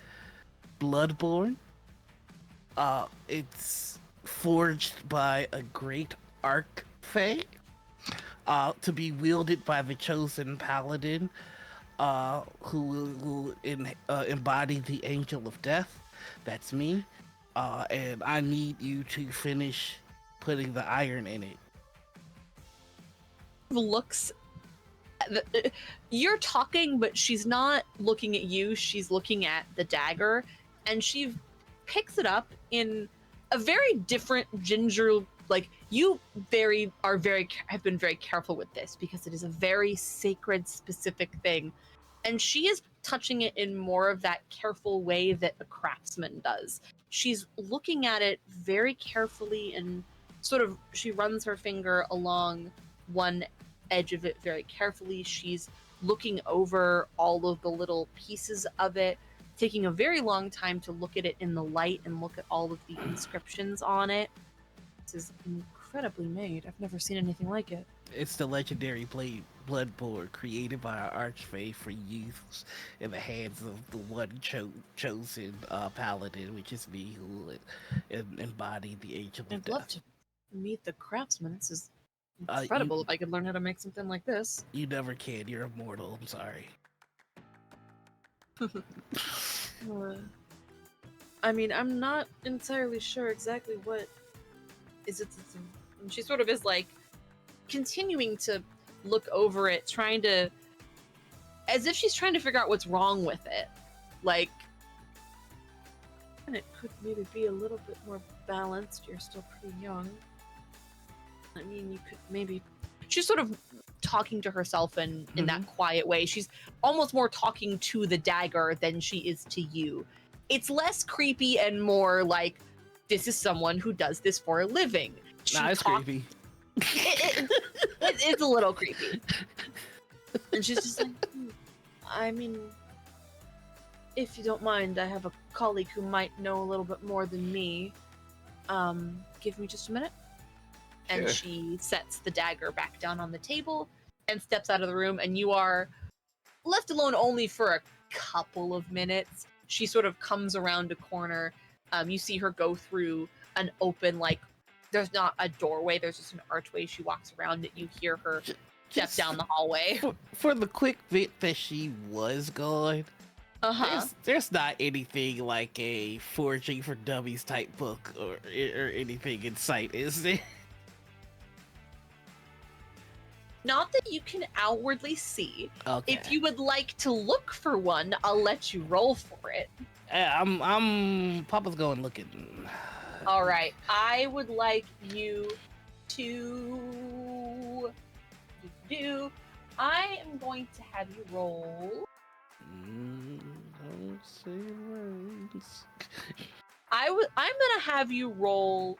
Bloodborne. It's forged by a great archfey, to be wielded by the chosen paladin, who will embody the angel of death. That's me. And I need you to finish putting the iron in it. Looks. You're talking, but she's not looking at you. She's looking at the dagger, and she picks it up in a very different ginger. Like you have been very careful with this because it is a very sacred, specific thing, and she is touching it in more of that careful way that a craftsman does. She's looking at it very carefully and sort of she runs her finger along one edge of it very carefully. She's looking over all of the little pieces of it, taking a very long time to look at it in the light and look at all of the inscriptions on it. This is incredibly made. I've never seen anything like it. It's the legendary blade Bloodborne, created by our archfey for use in the hands of the one chosen paladin, which is me, who will embody the angel of I'd death. love to meet the craftsman. This is incredible. If I could learn how to make something like this. You never can. You're immortal. I'm sorry. I mean, I'm not entirely sure exactly what is it. And she sort of is like continuing to look over it, trying to, as if she's trying to figure out what's wrong with it. Like, and it could maybe be a little bit more balanced. You're still pretty young. I mean, you could maybe. She's sort of talking to herself in that quiet way. She's almost more talking to the dagger than she is to you. It's less creepy and more like, this is someone who does this for a living. It's creepy. It's a little creepy. And she's just like, I mean, if you don't mind, I have a colleague who might know a little bit more than me. Give me just a minute. And Sure. she sets the dagger back down on the table and steps out of the room, and you are left alone only for a couple of minutes. She sort of comes around a corner. You see her go through an open, like, there's not a doorway, there's just an archway. She walks around it. You hear her step down the hallway. For the quick bit that she was gone, There's not anything like a forging for dummies type book or anything in sight, is there? Not that you can outwardly see. Okay. If you would like to look for one, I'll let you roll for it. I'm Papa's going looking. All right. I would like you to do. I am going to have you roll. Don't say words. I'm gonna have you roll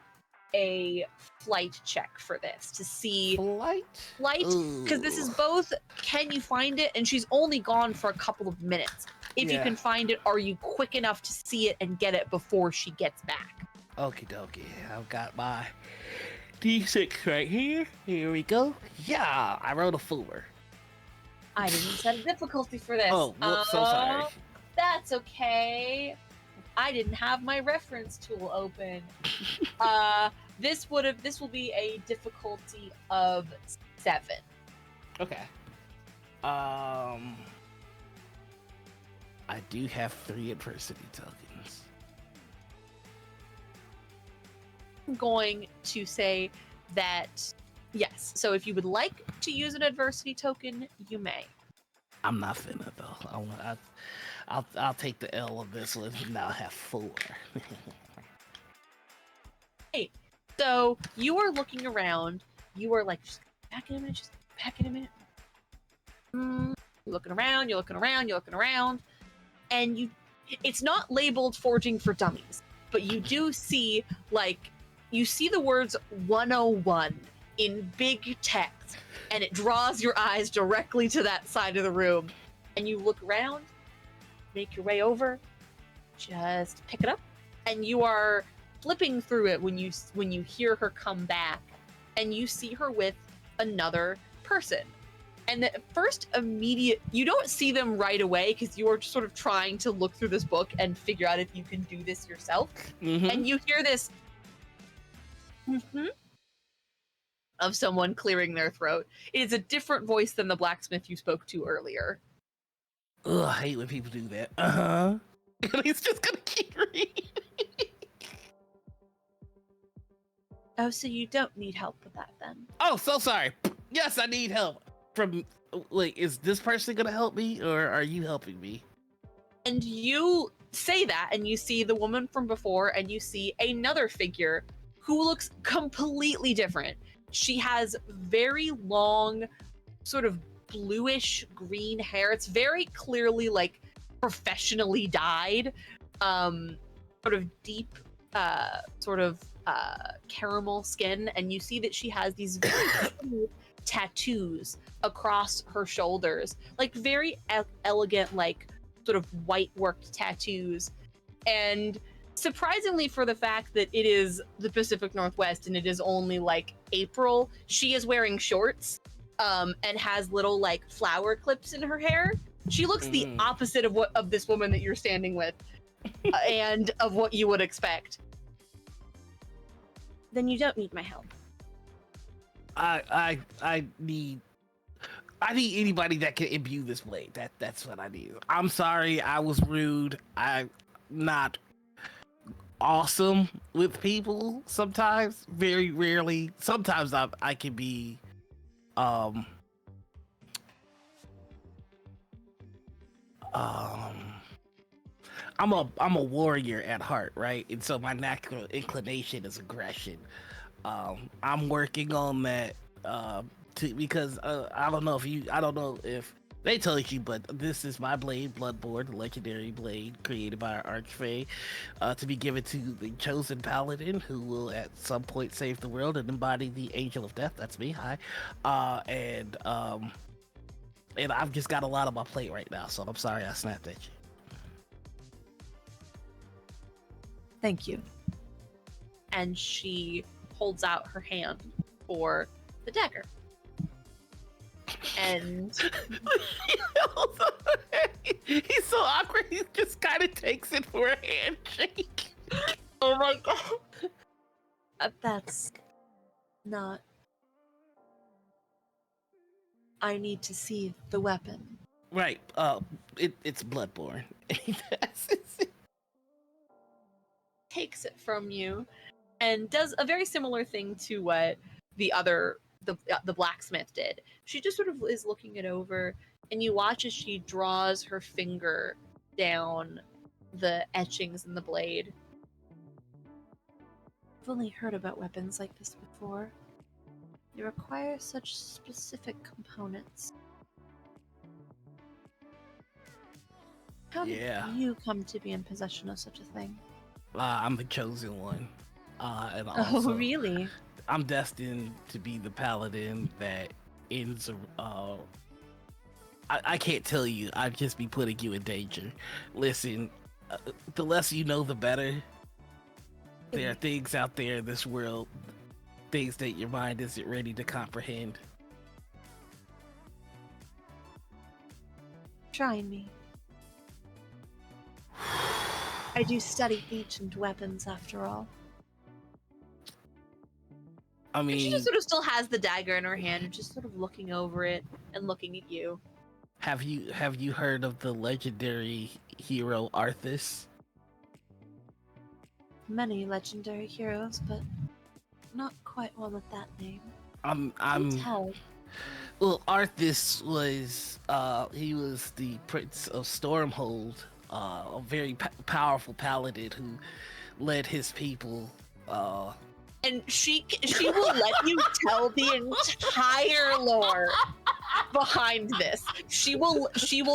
a flight check for this to see Flight, because this is both can you find it, and she's only gone for a couple of minutes. If you Yeah. can find it, are you quick enough to see it and get it before she gets back? Okie dokie. I've got my D6 right here. Here we go. Yeah, I rolled a 4. I didn't set a difficulty for this. Oh, whoops, so sorry. That's okay. I didn't have my reference tool open. This will be a difficulty of 7. Okay. I do have 3 adversity tokens. I'm going to say that yes. So if you would like to use an adversity token, you may. I'm not finna though. I'll take the L on this one and now have 4. Hey, so you are looking around. You are like, just back in a minute. Just back in a minute. You're looking around. You're looking around. You're looking around, and it's not labeled forging for dummies, but you do see you see the words 101 in big text, and it draws your eyes directly to that side of the room. And you look around, make your way over, just pick it up, and you are flipping through it when you hear her come back, and you see her with another person. And the first immediate, you don't see them right away because you are sort of trying to look through this book and figure out if you can do this yourself. Mm-hmm. And you hear this of someone clearing their throat. It is a different voice than the blacksmith you spoke to earlier. Ugh, I hate when people do that. Uh-huh. He's just gonna keep reading. Oh, so you don't need help with that then? Oh, so sorry. Yes, I need help. Is this person gonna help me, or are you helping me? And you say that, and you see the woman from before, and you see another figure who looks completely different. She has very long, sort of bluish green hair. It's very clearly like professionally dyed, sort of deep, caramel skin, and you see that she has these very tattoos across her shoulders, like very elegant, like sort of white worked tattoos. And surprisingly, for the fact that it is the Pacific Northwest and it is only like April, she is wearing shorts and has little like flower clips in her hair. She looks the opposite of this woman that you're standing with and of what you would expect. Then you don't need my help. I need anybody that can imbue this blade. That's what I need. I'm sorry, I was rude. I'm not awesome with people sometimes. Very rarely. Sometimes I can be I'm a warrior at heart, right? And so my natural inclination is aggression. I'm working on that because I don't know if they told you, but this is my blade, Bloodborne, the legendary blade created by our Archfey, to be given to the chosen paladin who will at some point save the world and embody the angel of death. That's me. Hi. And I've just got a lot on my plate right now, so I'm sorry I snapped at you. Thank you. And she holds out her hand for the dagger. And he's so awkward. He just kind of takes it for a handshake. oh my god, that's not. I need to see the weapon. Right. It's Bloodborne. Takes it from you and does a very similar thing to what the blacksmith did. She just sort of is looking it over, and you watch as she draws her finger down the etchings in the blade. I've only heard about weapons like this before. They require such specific components. How did you come to be in possession of such a thing? I'm the chosen one. And also, Oh, really? I'm destined to be the paladin that ends. I can't tell you. I'd just be putting you in danger. Listen, the less you know, the better. There are things out there in this world, things that your mind isn't ready to comprehend. Try me. I do study ancient weapons, after all. I mean, she just sort of still has the dagger in her hand and just sort of looking over it and looking at you. have you heard of the legendary hero Arthas? Many legendary heroes, but not quite one with that name. I'm Tell. Well, Arthas was he was the Prince of Stormhold, a very powerful paladin who led his people. And she will let you tell the entire lore behind this. She will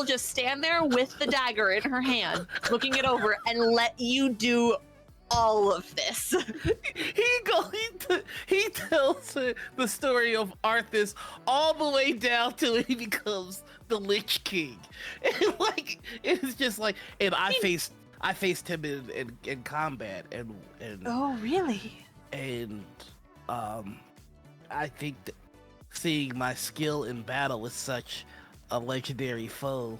just stand there with the dagger in her hand, looking it over, and let you do all of this. He tells her the story of Arthas all the way down to when he becomes the Lich King. And like it's just like, and I faced him in combat and Oh, really? and I think that seeing my skill in battle with such a legendary foe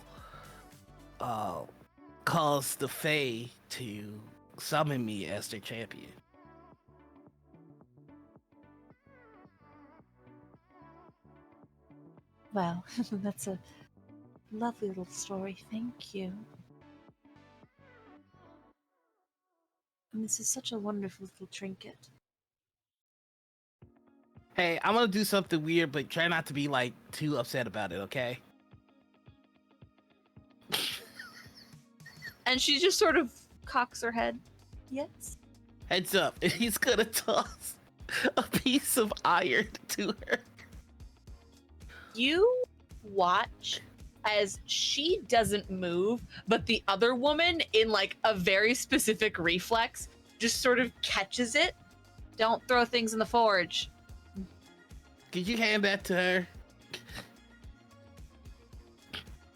caused the Fae to summon me as their champion. Well, that's a lovely little story. Thank you. And this is such a wonderful little trinket. Hey, I'm gonna do something weird, but try not to be like too upset about it, okay? And she just sort of cocks her head. Yes. Heads up, and he's gonna toss a piece of iron to her. You watch as she doesn't move, but the other woman, in like a very specific reflex, just sort of catches it. Don't throw things in the forge. Could you hand that to her?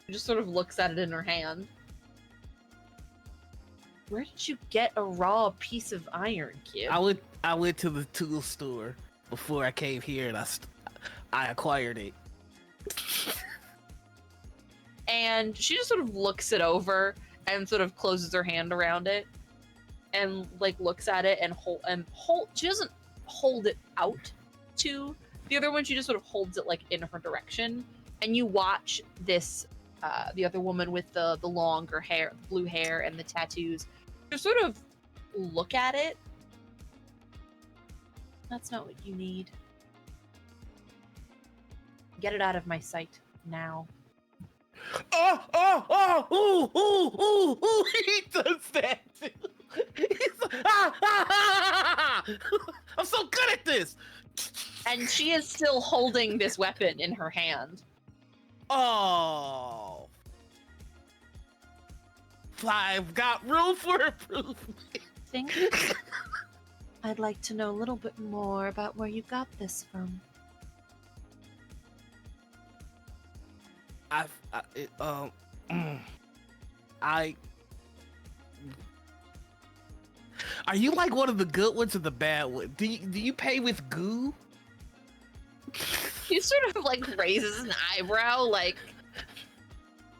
Just sort of looks at it in her hand. Where did you get a raw piece of iron, kid? I went to the tool store before I came here, and I acquired it. And she just sort of looks it over and sort of closes her hand around it, and like looks at it and hold. She doesn't hold it out to the other one. She just sort of holds it like in her direction, and you watch this. The other woman with the longer hair, blue hair, and the tattoos, just sort of look at it. That's not what you need. Get it out of my sight now. Ooh, he does that too. He's like, I'm so good at this. And she is still holding this weapon in her hand. Oh. I've got room for improvement. Think I'd like to know a little bit more about where you got this from. Are you like one of the good ones or the bad ones? Do you pay with goo? He sort of like raises an eyebrow, like,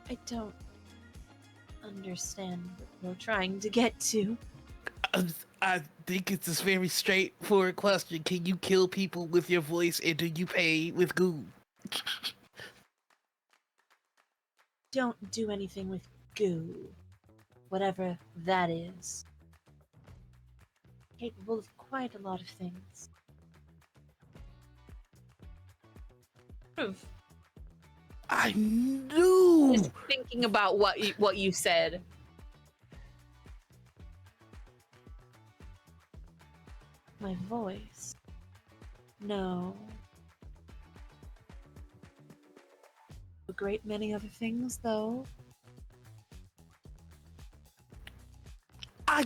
I don't understand what you're trying to get to. I think it's a very straightforward question. Can you kill people with your voice, and do you pay with goo? don't do anything with goo, whatever that is. Capable of quite a lot of things. I knew. Just thinking about what you said. My voice. No. A great many other things, though. I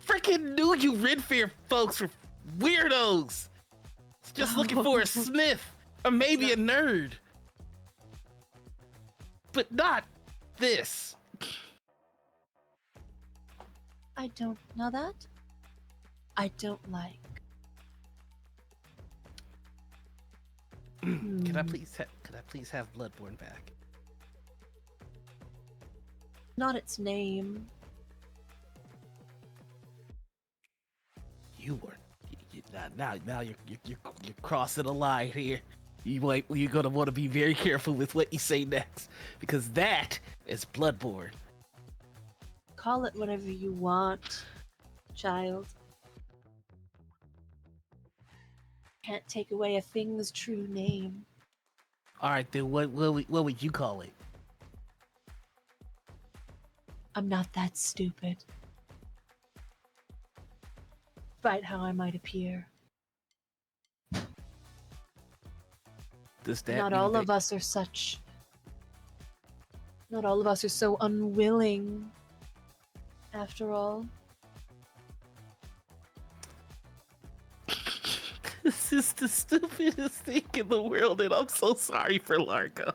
freaking knew you Renfair folks were weirdos. Just looking for a Smith or maybe a nerd. But not this. I don't know that. I don't like. Could I please have Bloodborne back? Not its name. You were now you're crossing a line here. You're gonna want to be very careful with what you say next, because that is Bloodborne. Call it whatever you want, child. Can't take away a thing's true name. All right, then what would you call it? I'm not that stupid. Despite how I might appear. Does that Not mean all that- of us are such. Not all of us are so unwilling. After all. This is the stupidest thing in the world, and I'm so sorry for Largo.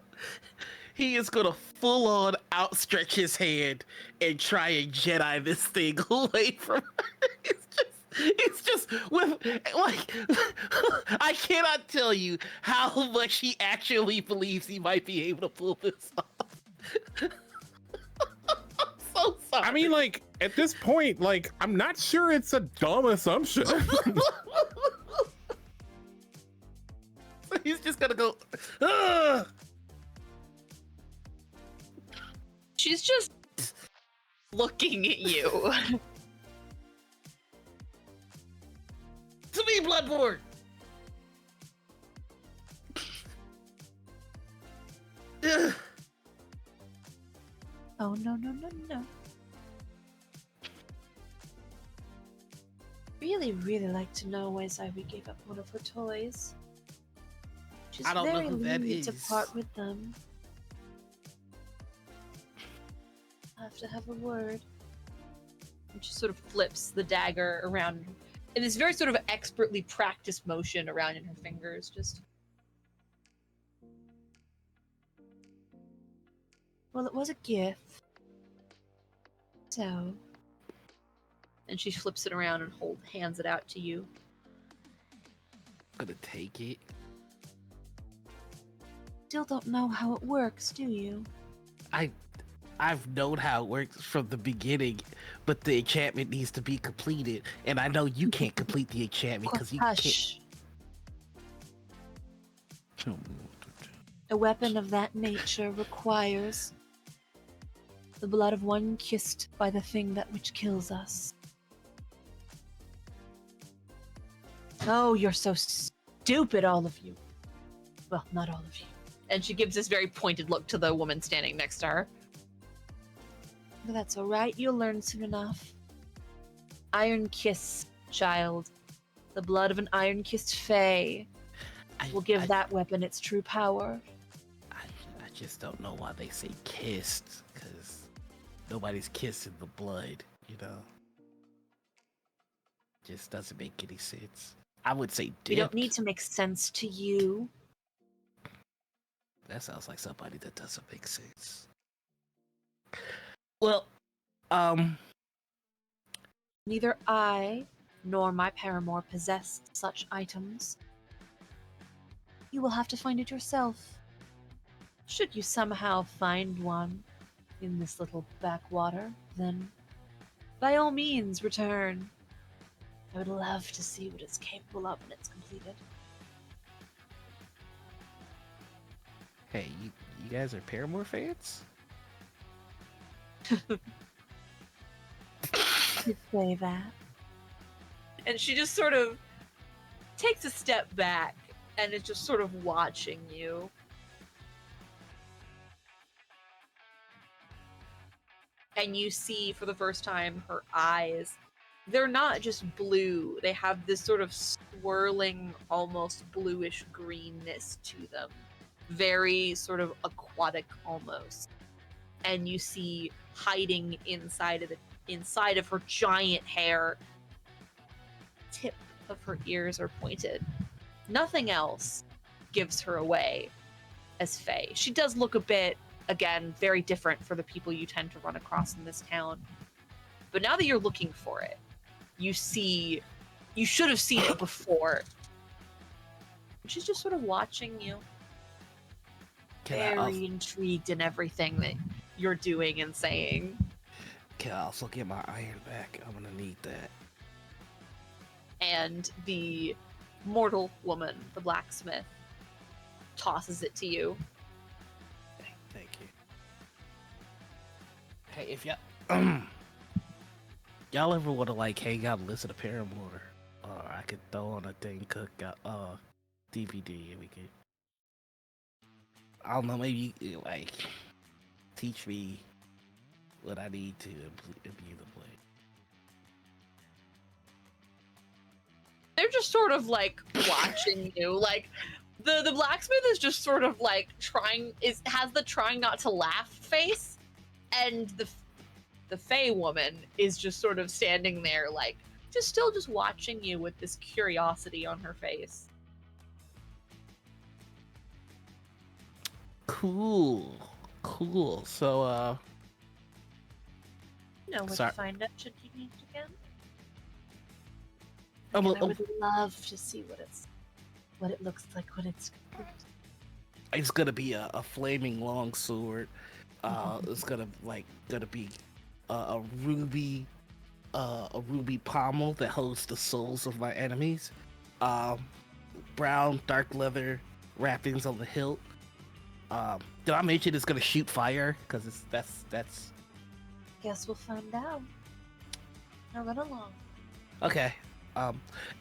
He is gonna full on outstretch his hand and try and Jedi this thing away from her. It's just with like I cannot tell you how much he actually believes he might be able to pull this off. I'm so sorry. I mean, like, at this point, like, I'm not sure it's a dumb assumption. He's just gonna go. Ugh! She's just looking at you. To me, Bloodborne. Ugh. Oh, no, no, no, no. Really like to know why Ivy gave up one of her toys. She's I don't know very who that lenient to is. part with them. I have to have a word. And she sort of flips the dagger around in this very sort of expertly practiced motion around in her fingers. Just Well, it was a gift. So, and she flips it around and hands it out to you. I'm gonna take it. still don't know how it works, do you? I've known how it works from the beginning, but the enchantment needs to be completed, and I know you can't complete the enchantment because you can't. Hush. A weapon of that nature requires the blood of one kissed by the thing that which kills us. Oh, you're so stupid, all of you. Well, not all of you. And she gives this very pointed look to the woman standing next to her. But that's all right. You'll learn soon enough. Iron Kiss, child. The blood of an iron-kissed fae will give that weapon its true power. I just don't know why they say kissed, because nobody's kissing the blood, you know? Just doesn't make any sense. I would say dipped. We don't need to make sense to you. That sounds like somebody that doesn't make sense. Well, Neither I nor my paramour possessed such items. You will have to find it yourself. Should you somehow find one in this little backwater, then by all means return. I would love to see what it's capable of when it's completed. hey, you guys are Paramore fans? You say that. And she just sort of takes a step back and is just sort of watching you. And you see for the first time her eyes. They're not just blue, they have this sort of swirling, almost bluish greenness to them. Very sort of aquatic almost. And you see hiding inside of her giant hair, tip of her ears are pointed. Nothing else gives her away as Faye. She does look a bit, again, very different for the people you tend to run across in this town. But now that you're looking for it, you should have seen it before. She's just sort of watching you. Very intrigued in everything that you're doing and saying. Can I also get my iron back? I'm gonna need that. And the mortal woman, the blacksmith, tosses it to you. Thank you. Hey, if y'all ever want to like hang out and listen to Paramore, or I could throw on a thing cook DVD and we could, I don't know, maybe you like teach me what I need to imbue the play. They're just sort of like watching you. Like the blacksmith is just sort of like has the trying not to laugh face, and the Fae woman is just sort of standing there like still watching you with this curiosity on her face. Cool. So You know where Sorry. to find it should you need it again. I And will- I would love to see what it looks like when it's complete. it's gonna be a flaming long sword. It's gonna be a ruby pommel that holds the souls of my enemies. Brown dark leather wrappings on the hilt. Did I mention it's gonna shoot fire? Because that's Guess we'll find out. Now run along. okay.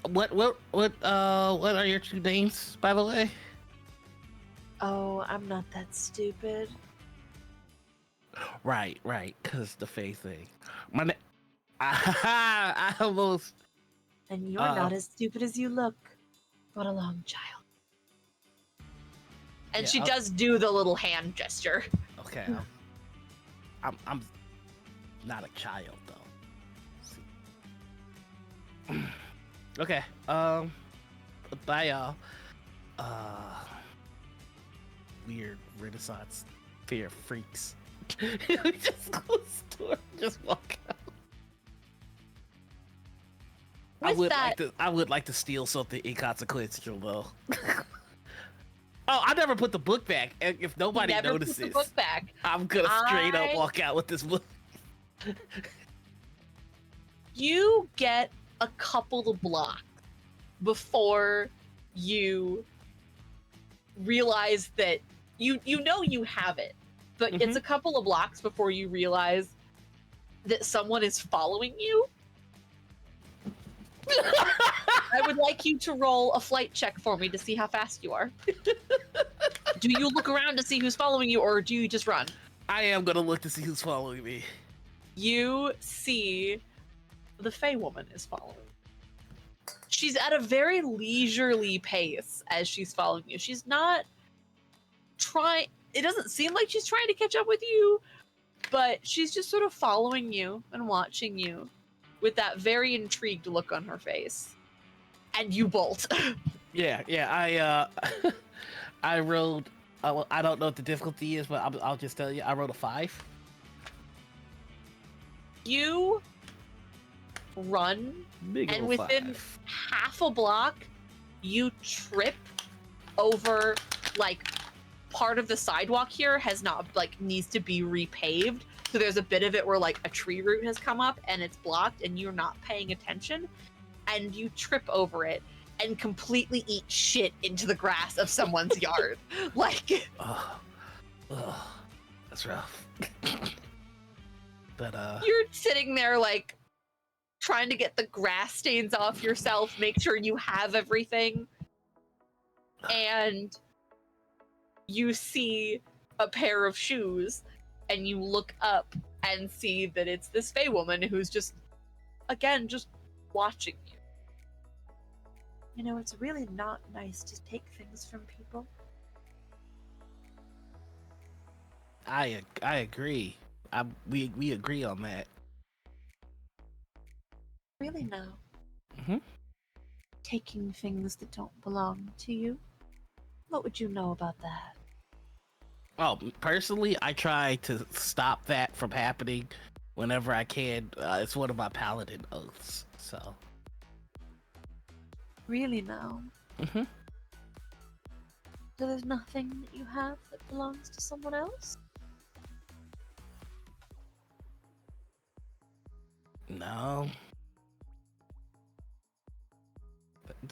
What are your two names, by the way? Oh, I'm not that stupid. Right, because the face thing. I almost. And you're not as stupid as you look. Run along, child. And Yeah, she I'll- does do the little hand gesture. Okay. I'm not a child though. Okay. Bye y'all. Weird Renaissance fair freaks. We just close the door, just walk out. With I would like to steal something inconsequential though. Oh, I never put the book back. And if nobody Never put notices, the book back. I'm gonna straight up I- walk out with this book. You get a couple of blocks before you realize that you know you have it, but it's a couple of blocks before you realize that someone is following you. I would like you to roll a flight check for me to see how fast you are. Do you look around to see who's following you, or do you just run? I am gonna look to see who's following me. You see the Fey woman is following. She's at a very leisurely pace as she's following you. She's not trying, it doesn't seem like she's trying to catch up with you, but she's just sort of following you and watching you with that very intrigued look on her face. And you bolt. Yeah, I rolled. I don't know what the difficulty is, but I'll just tell you, I rolled a 5. You run, Big and ol' within 5. half a block, you trip over, like, part of the sidewalk here needs to be repaved. So there's a bit of it where, like, a tree root has come up and it's blocked and you're not paying attention. And you trip over it and completely eat shit into the grass of someone's yard. Like, Ugh, that's rough. But You're sitting there like trying to get the grass stains off yourself, make sure you have everything. And you see a pair of shoes and you look up and see that it's this Fey woman who's just, again, just watching you. You know, it's really not nice to take things from people. I agree. We agree on that. Really now. Mhm. Taking things that don't belong to you. What would you know about that? Oh, personally, I try to stop that from happening whenever I can. It's one of my paladin oaths. So. Really now. Mhm. So there's nothing that you have that belongs to someone else? No.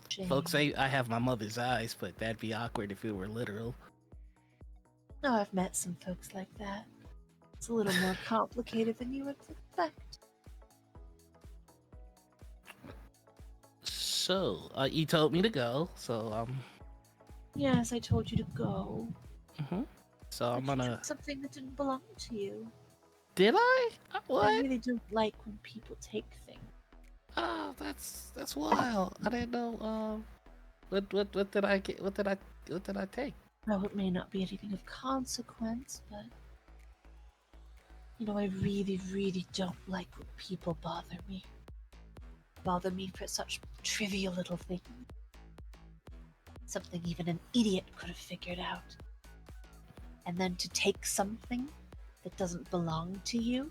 Shame. Folks say I have my mother's eyes, but that'd be awkward if it were literal. No, I've met some folks like that. It's a little more complicated than you would expect. So, you told me to go, so Yes, I told you to go. so I'm But you gonna. took something that didn't belong to you. Did I? I What? really don't like when people take things. Oh, that's wild. I didn't know. What did I get? What did I take? Well, it may not be anything of consequence, but you know, I really, really don't like when people bother me. Bother me for such trivial little things. Something even an idiot could have figured out. And then to take something that doesn't belong to you.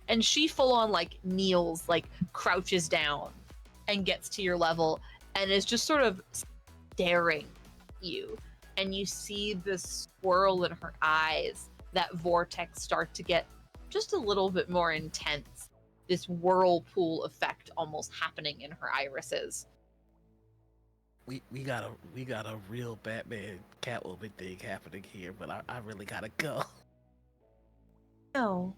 And she full on like kneels, like crouches down and gets to your level and is just sort of staring at you. And you see this swirl in her eyes, that vortex start to get just a little bit more intense. This whirlpool effect almost happening in her irises. We got a real Batman Catwoman thing happening here, but I really gotta go. No.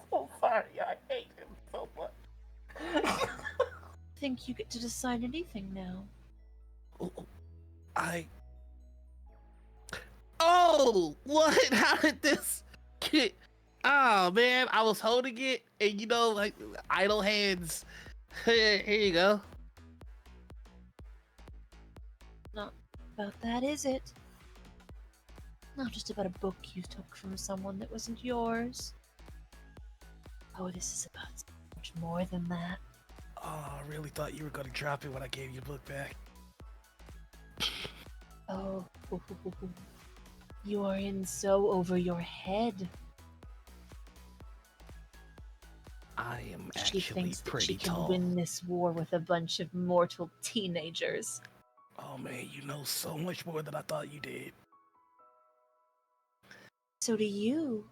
So sorry, I hate him so much. I think you get to decide anything now. Oh, what? How did this get? Oh man, I was holding it, and you know, like idle hands. Here you go. Not about that, is it? Not just about a book you took from someone that wasn't yours. Oh, this is about so much more than that. Oh, I really thought you were gonna drop it when I gave you the book back. Oh, you are in so over your head. I am She actually thinks that pretty she can tall. win this war with a bunch of mortal teenagers. Oh man, you know so much more than I thought you did. So do you.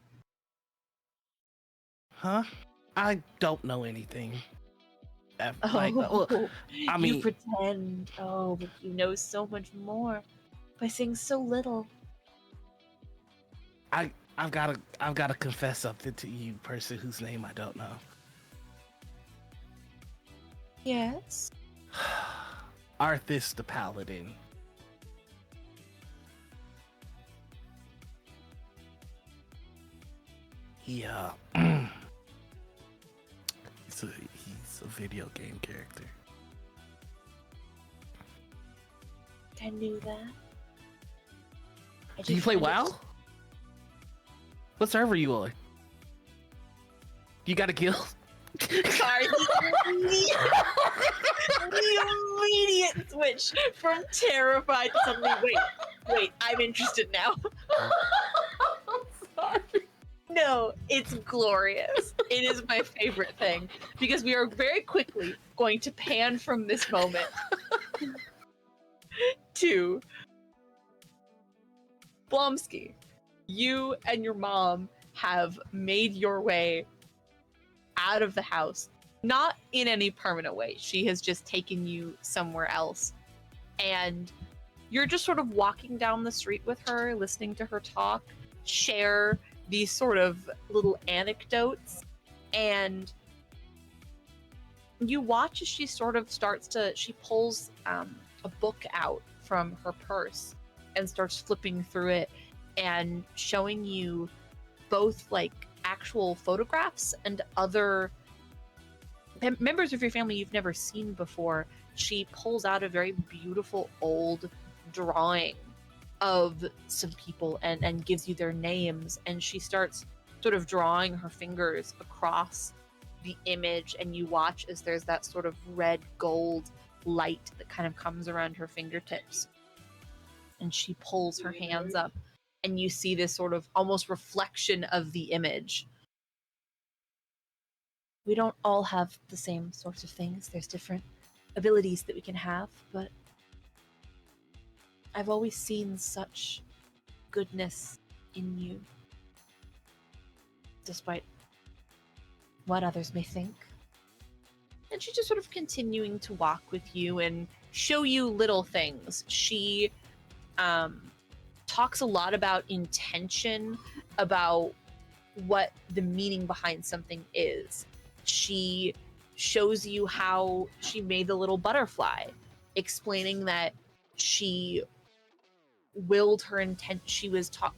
Huh? I don't know anything. Like, Oh, well, I mean, you pretend. Oh, but you know so much more by saying so little. I've gotta confess something to you, person whose name I don't know. Yes. Arthas the Paladin. He he's a video game character. I knew that. Do you play WoW? What server you on? You got a kill? Sorry. The immediate switch from terrified to suddenly, wait, I'm interested now. I'm sorry. No, it's glorious. It is my favorite thing because we are very quickly going to pan from this moment to Blomsky. You and your mom have made your way out of the house, not in any permanent way. She has just taken you somewhere else. And you're just sort of walking down the street with her, listening to her talk, share these sort of little anecdotes, and you watch as she sort of she pulls a book out from her purse and starts flipping through it and showing you both like actual photographs and other members of your family you've never seen before. She pulls out a very beautiful old drawing of some people and gives you their names, and she starts sort of drawing her fingers across the image, and you watch as there's that sort of red gold light that kind of comes around her fingertips, and she pulls her hands up and you see this sort of almost reflection of the image. We don't all have the same sorts of things. There's different abilities that we can have, but I've always seen such goodness in you, despite what others may think. And she's just sort of continuing to walk with you and show you little things. She talks a lot about intention, about what the meaning behind something is. She shows you how she made the little butterfly, explaining that she willed her intent. She was taught.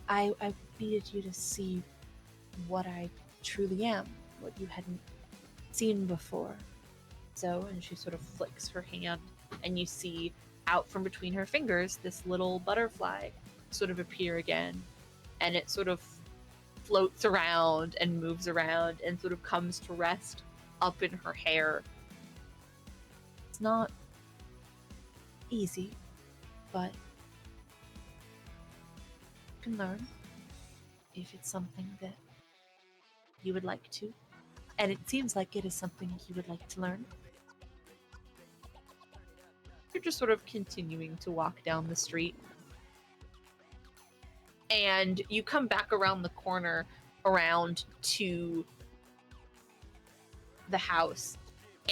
I needed you to see what I truly am, what you hadn't seen before. So, and she sort of flicks her hand, and you see out from between her fingers this little butterfly sort of appear again, and it sort of floats around and moves around and sort of comes to rest up in her hair. It's not easy, but you can learn if it's something that you would like to. And it seems like it is something you would like to learn. You're just sort of continuing to walk down the street. And you come back around the corner around to the house.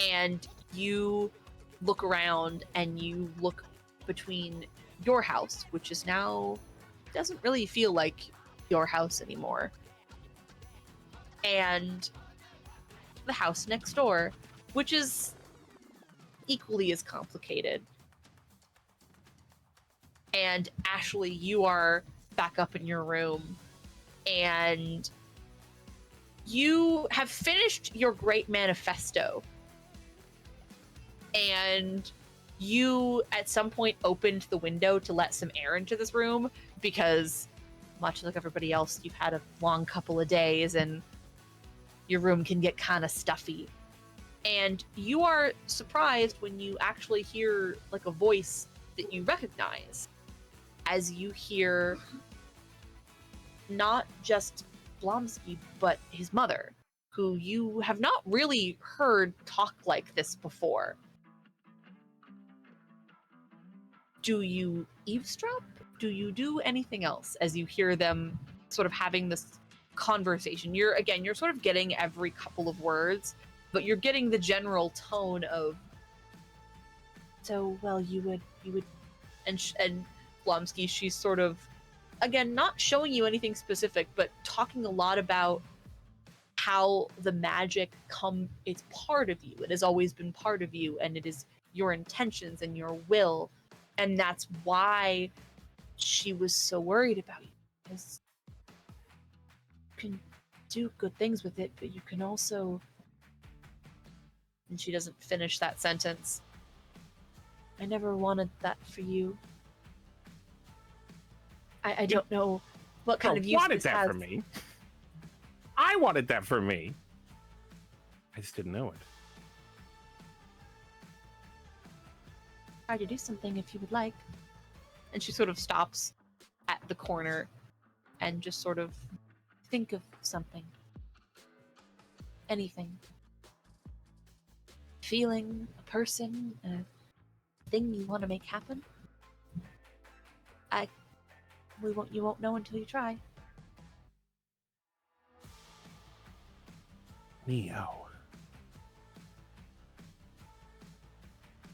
And you look around and you look between your house, which is now doesn't really feel like your house anymore, and the house next door, which is equally as complicated. And Ashley, you are back up in your room, and you have finished your great manifesto, and you at some point opened the window to let some air into this room because, much like everybody else, you've had a long couple of days and your room can get kind of stuffy. And you are surprised when you actually hear like a voice that you recognize, as you hear not just Blomsky, but his mother, who you have not really heard talk like this before. Do you eavesdrop? Do you do anything else as you hear them sort of having this conversation? You're sort of getting every couple of words, but you're getting the general tone of, so, well, you would, and Blomsky, she's sort of, again, not showing you anything specific, but talking a lot about how the magic it's part of you. It has always been part of you, and it is your intentions and your will. And that's why she was so worried about you, because you can do good things with it, but you can also... And she doesn't finish that sentence. I never wanted that for you. I don't know what kind of use wanted this that has. for me. I wanted that for me. I just didn't know it. Try to do something if you would like. And she sort of stops at the corner and just sort of think of something. Anything. Feeling, a person, a thing you want to make happen. You won't know until you try. Neo.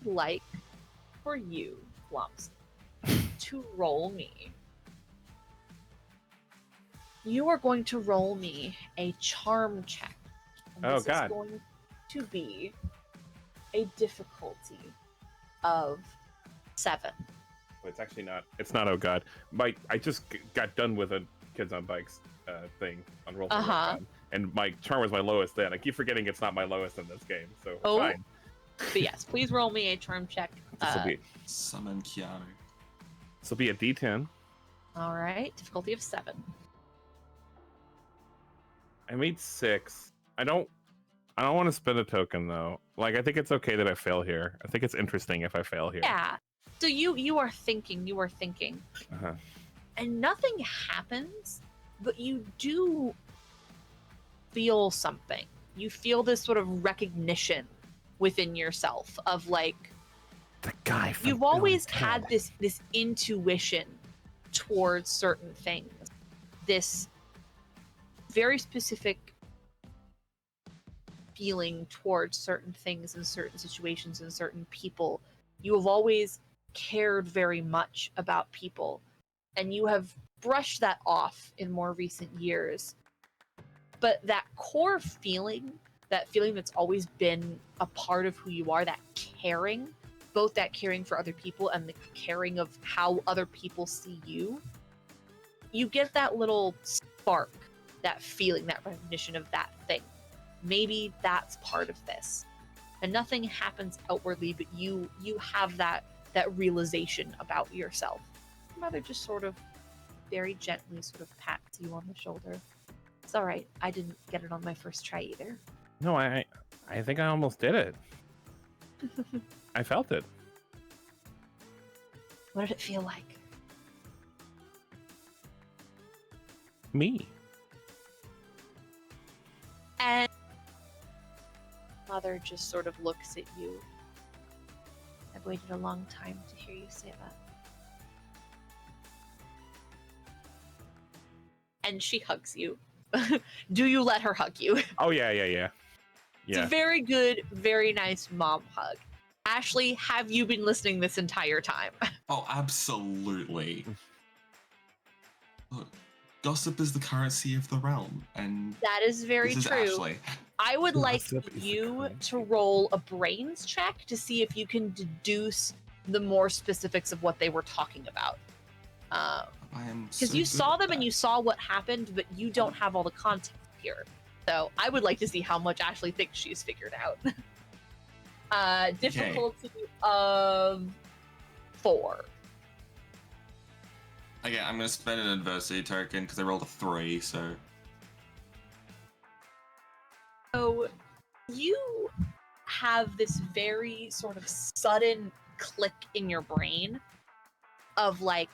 Like for you, Blomsky, to roll me You are going to roll me a charm check. And Oh, this God. is going to be a difficulty of 7. It's actually not. It's not. Oh God, I just got done with a Kids on Bikes thing on Roll for Recon, and my charm was my lowest then. I keep forgetting it's not my lowest in this game, so fine. But yes, please roll me a charm check. Summon Keanu. This will be a D10. All right, difficulty of 7. I made 6. I don't want to spend a token though. Like, I think it's okay that I fail here. I think it's interesting if I fail here. Yeah. So you are thinking, Uh-huh. and nothing happens, but you do feel something. You feel this sort of recognition within yourself of like The guy from you've Bill and always Ted. had this intuition towards certain things, this very specific feeling towards certain things and certain situations and certain people. You have always cared very much about people, and you have brushed that off in more recent years. But that core feeling, that feeling that's always been a part of who you are, that caring, both that caring for other people and the caring of how other people see you, you get that little spark, that feeling, that recognition of that thing. Maybe that's part of this. And nothing happens outwardly, but you have that realization about yourself. Your mother just sort of very gently sort of pats you on the shoulder. It's all right. I didn't get it on my first try either. No, I think I almost did it. I felt it. What did it feel like? Me. And mother just sort of looks at you. I've waited a long time to hear you say that. And she hugs you. Do you let her hug you? Oh yeah. It's a very good, very nice mom hug. Ashley, have you been listening this entire time? Oh, absolutely. Look, gossip is the currency of the realm, and That is very this is true. Ashley. I would like Gossip is the you currency. to roll a brains check to see if you can deduce the more specifics of what they were talking about. I am Because so you good saw at them and that. you saw what happened, but you don't have all the context here. So I would like to see how much Ashley thinks she's figured out. Difficulty of 4. Okay, I'm gonna spend an adversity token because I rolled a 3, so So you have this very sort of sudden click in your brain of like,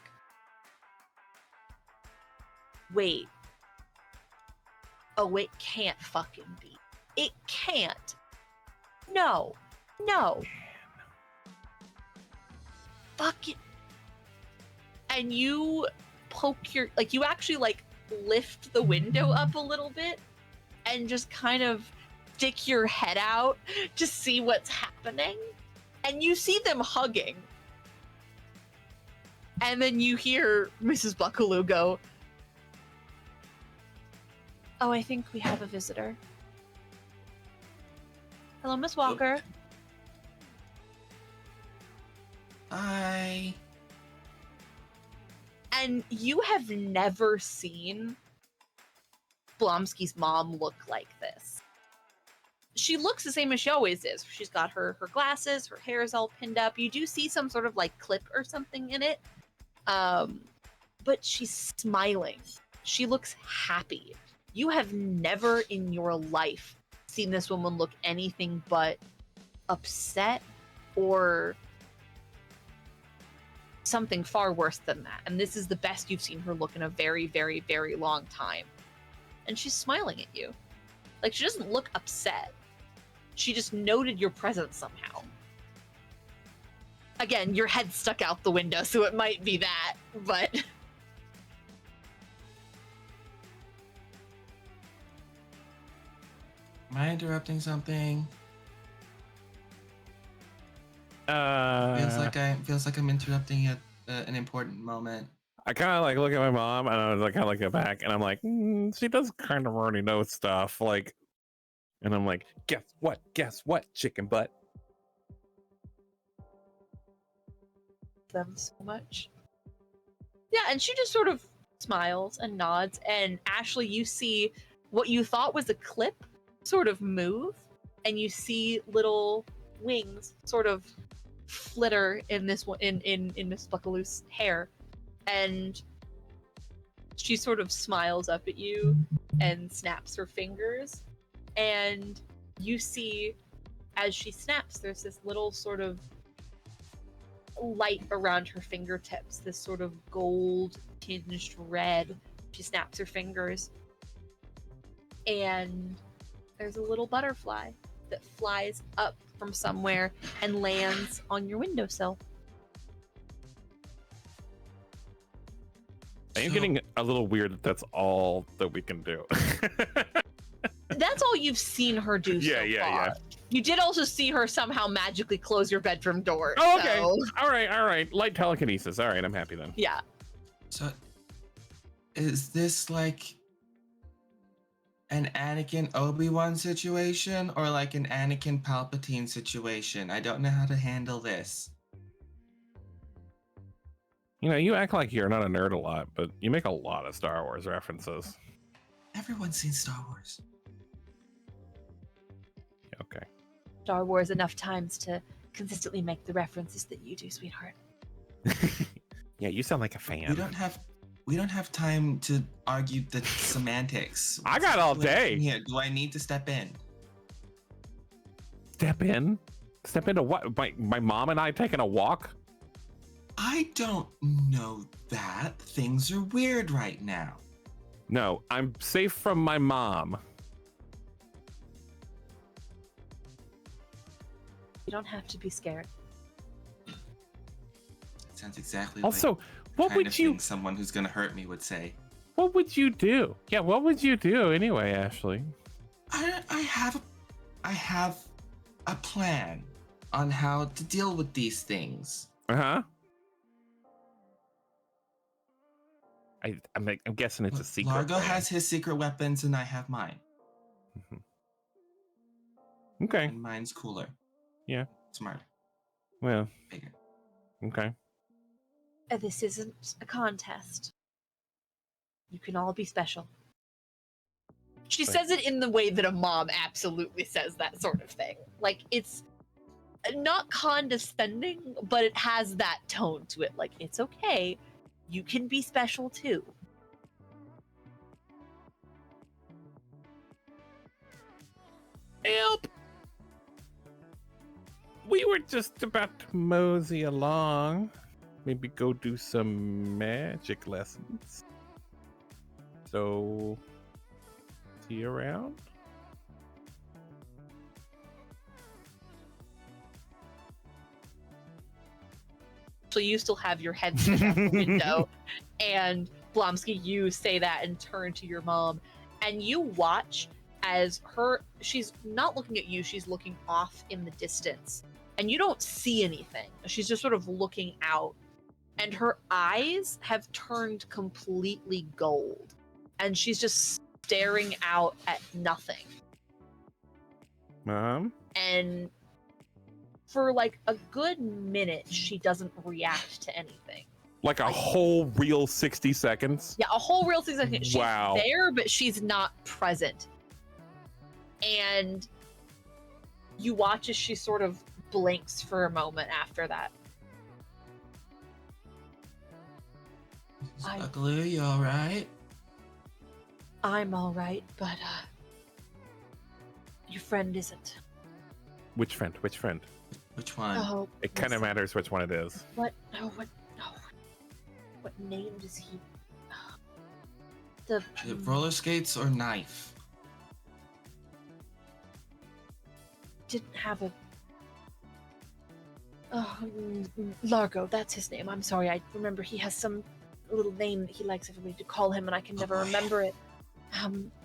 wait. Oh, it can't fucking be. It can't. No. Fuck it. And you poke your, like, you actually like lift the window up a little bit and just kind of stick your head out to see what's happening. And you see them hugging. And then you hear Mrs. Buckaloo go, "Oh, I think we have a visitor. Hello, Miss Walker." I And you have never seen Blomsky's mom look like this. She looks the same as she always is. She's got her glasses, her hair is all pinned up. You do see some sort of like clip or something in it. But she's smiling. She looks happy. You have never in your life seen this woman look anything but upset or something far worse than that. And this is the best you've seen her look in a very, very, very long time. And she's smiling at you. Like, she doesn't look upset. She just noted your presence somehow. Again, your head stuck out the window, so it might be that, but... am I interrupting something? Feels like I'm interrupting at an important moment. I kind of like look at my mom and I like kind of look at back and I'm like, she does kind of already know stuff. Like, and I'm like, guess what? Guess what? Chicken butt. Them so much. Yeah, and she just sort of smiles and nods. And Ashley, you see what you thought was a clip sort of move, and you see little wings sort of flitter in this one in Miss Buckaloo's hair, and she sort of smiles up at you and snaps her fingers, and you see as she snaps, there's this little sort of light around her fingertips, this sort of gold tinged red. She snaps her fingers, and there's a little butterfly that flies up from somewhere and lands on your windowsill. I am So- getting a little weird that that's all that we can do. That's all you've seen her do so far. yeah. You did also see her somehow magically close your bedroom door. Oh, okay. so- All right. Light telekinesis. All right, I'm happy then. Yeah. So, is this like an Anakin Obi-Wan situation or like an Anakin Palpatine situation? I don't know how to handle this. You know, you act like you're not a nerd a lot, but you make a lot of Star Wars references. Everyone's seen Star Wars. Okay. Star Wars enough times to consistently make the references that you do, sweetheart. Yeah, you sound like a fan. We don't have time to argue the semantics. I got all day. Here, do I need to step in? Step in? Step into what? My mom and I taking a walk? I don't know that. Things are weird right now. No, I'm safe from my mom. You don't have to be scared. Sounds exactly Also, like what kind would of you thing someone who's gonna hurt me would say. what would you do? Yeah, what would you do anyway, Ashley? I have a plan on how to deal with these things. Uh-huh. I'm guessing it's a secret. Largo plan. has his secret weapons and I have mine. Okay. And mine's cooler. Yeah. Smarter. Well, Bigger. okay. This isn't a contest. You can all be special. She Right. says it in the way that a mom absolutely says that sort of thing. Like, it's not condescending, but it has that tone to it. Like, it's okay. You can be special too. Help! We were just about to mosey along. Maybe go do some magic lessons. So, see you around? So you still have your head sticking out the window, and Blomsky, you say that and turn to your mom, and you watch as she's not looking at you, she's looking off in the distance, and you don't see anything. She's just sort of looking out, and her eyes have turned completely gold, and she's just staring out at nothing. Mom? And for like a good minute, she doesn't react to anything. Like a whole real 60 seconds? Yeah, a whole real 6 seconds. She's Wow. there, but she's not present. And you watch as she sort of blinks for a moment after that. I- Buckaloo, you alright? I'm all right, but your friend isn't. Which friend? Which friend? Which one? Oh, It kind of listen, matters which one it is. What? Oh, what? Oh, what name does he? The Is it roller skates or knife? didn't have a. Oh, Largo, that's his name. I'm sorry. I remember he has some little name that he likes everybody to call him, and I can never boy. remember it.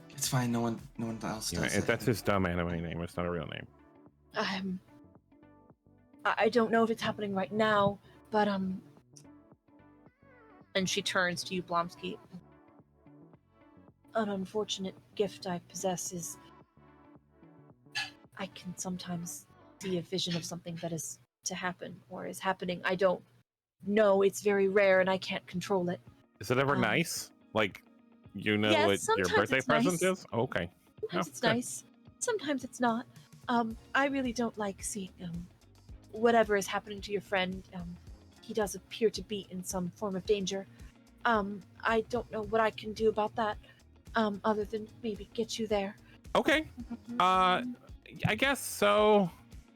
It's fine. No one else Yeah, does. that's his dumb anime name. It's not a real name. I don't know if it's happening right now, but And she turns to you, Blomsky. An unfortunate gift I possess is I can sometimes see a vision of something that is to happen or is happening. I don't know. It's very rare and I can't control it. Is it ever nice? Like, you know yes, what your birthday present nice. is? Okay. Sometimes Oh, it's good. nice. Sometimes it's not. I really don't like seeing whatever is happening to your friend. He does appear to be in some form of danger. I don't know what I can do about that, other than maybe get you there. Okay. I guess so.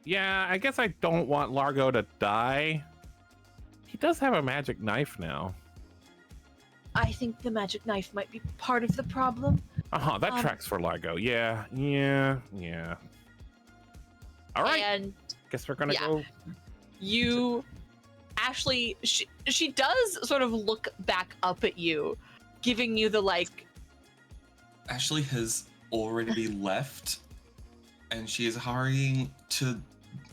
Yeah, I guess I don't want Largo to die. He does have a magic knife now. I think the magic knife might be part of the problem. That tracks for Largo. Yeah. All right. And Guess we're gonna yeah. go. you, Ashley, she does sort of look back up at you, giving you the like. Ashley has already left, and she is hurrying to.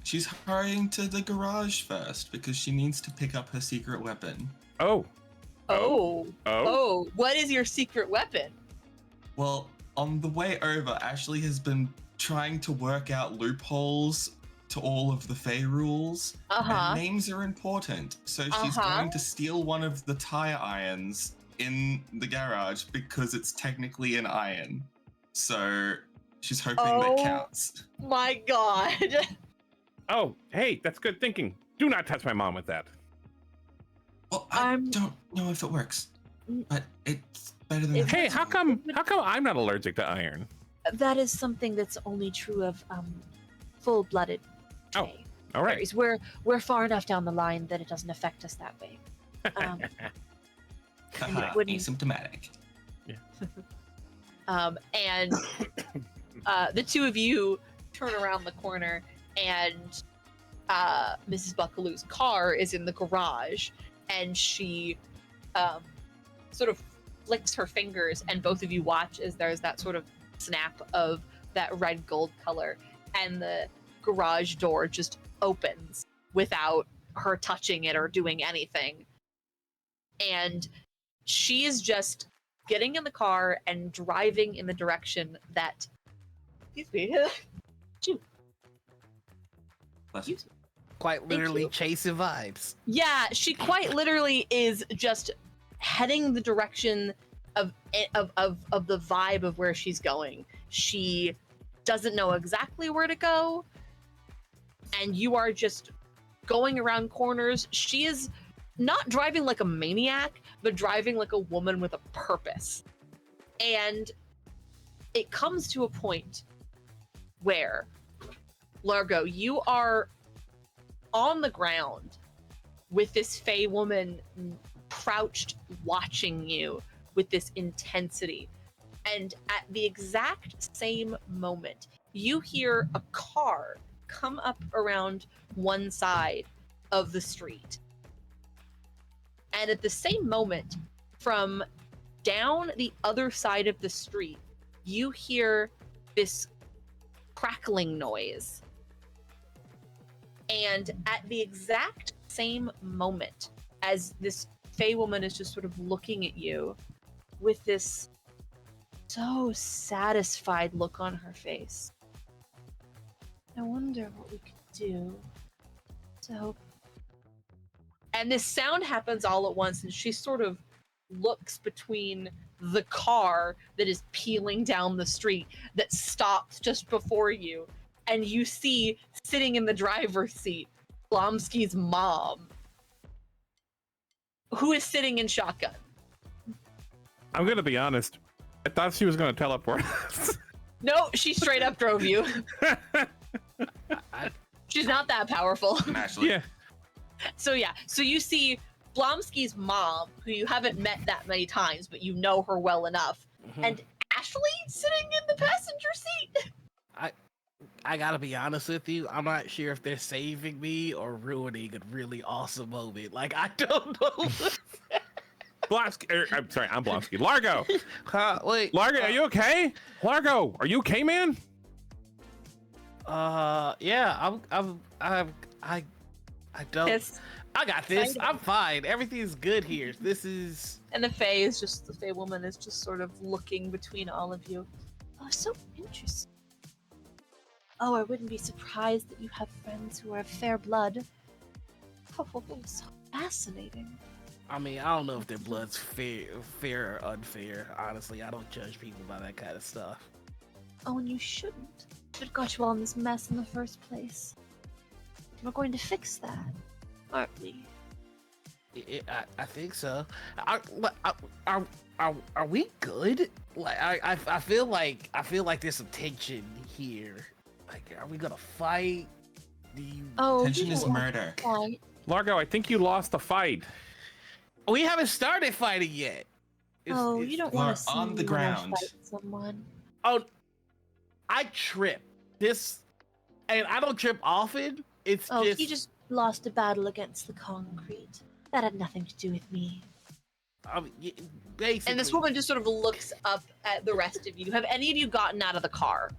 She's hurrying to the garage first because she needs to pick up her secret weapon. Oh, what is your secret weapon? Well, on the way over, Ashley has been trying to work out loopholes to all of the Fey rules. And names are important, so she's going to steal one of the tire irons in the garage because it's technically an iron. So she's hoping that counts. My God. Oh, hey, that's good thinking. Do not touch my mom with that. Well, I don't know if it works, but it's better than. Hey, how come I'm not allergic to iron? That is something that's only true of full-blooded. Oh, all right. fairies. We're far enough down the line that it doesn't affect us that way. Asymptomatic. Yeah. And the two of you turn around the corner, and Mrs. Buckaloo's car is in the garage, and she sort of flicks her fingers, and both of you watch as there's that sort of snap of that red gold color, and the garage door just opens without her touching it or doing anything. And she is just getting in the car and driving in the direction that, excuse me, Quite literally chasing vibes. yeah, she quite literally is just heading the direction of the vibe of where she's going. She doesn't know exactly where to go, and you are just going around corners. She is not driving like a maniac, but driving like a woman with a purpose. And it comes to a point where, Largo, you are on the ground with this Fey woman crouched watching you with this intensity. And at the exact same moment, you hear a car come up around one side of the street. And at the same moment, from down the other side of the street, you hear this crackling noise. And at the exact same moment, as this Fey woman is just sort of looking at you with this so satisfied look on her face, I wonder what we could do. So, and this sound happens all at once, and she sort of looks between the car that is peeling down the street that stops just before you, and you see sitting in the driver's seat Blomsky's mom, who is sitting in shotgun. I'm gonna be honest. I thought she was gonna teleport us. No, she straight up drove you. She's not that powerful. Ashley. Yeah. So yeah, so you see Blomsky's mom, who you haven't met that many times, but you know her well enough, and Ashley sitting in the passenger seat. I gotta be honest with you, I'm not sure if they're saving me or ruining a really awesome moment. Like, I don't know. Blomsky, I'm sorry, I'm Blomsky. Largo! Wait. Largo, are you okay? Largo, are you okay, man? Yeah, I I don't. Pissed. I got this. Excited. I'm fine. Everything's good here. This is. And the Fae woman is just sort of looking between all of you. Oh, so interesting. Oh, I wouldn't be surprised that you have friends who are of fair blood. Oh, so fascinating. I mean, I don't know if their blood's fair or unfair. Honestly, I don't judge people by that kind of stuff. Oh, and you shouldn't. What got you all in this mess in the first place? We're going to fix that, aren't we? I think so. Are we good? Like I feel like there's some tension here. Like, are we gonna fight? Do you... Oh, Tension is murder. Fight. Largo, I think you lost the fight. We haven't started fighting yet. You don't We're want to see on the me when I ground. fight someone. Oh, I trip. And I don't trip often. It's Oh, just. you just lost a battle against the concrete. That had nothing to do with me. Basically. And this woman just sort of looks up at the rest of you. Have any of you gotten out of the car?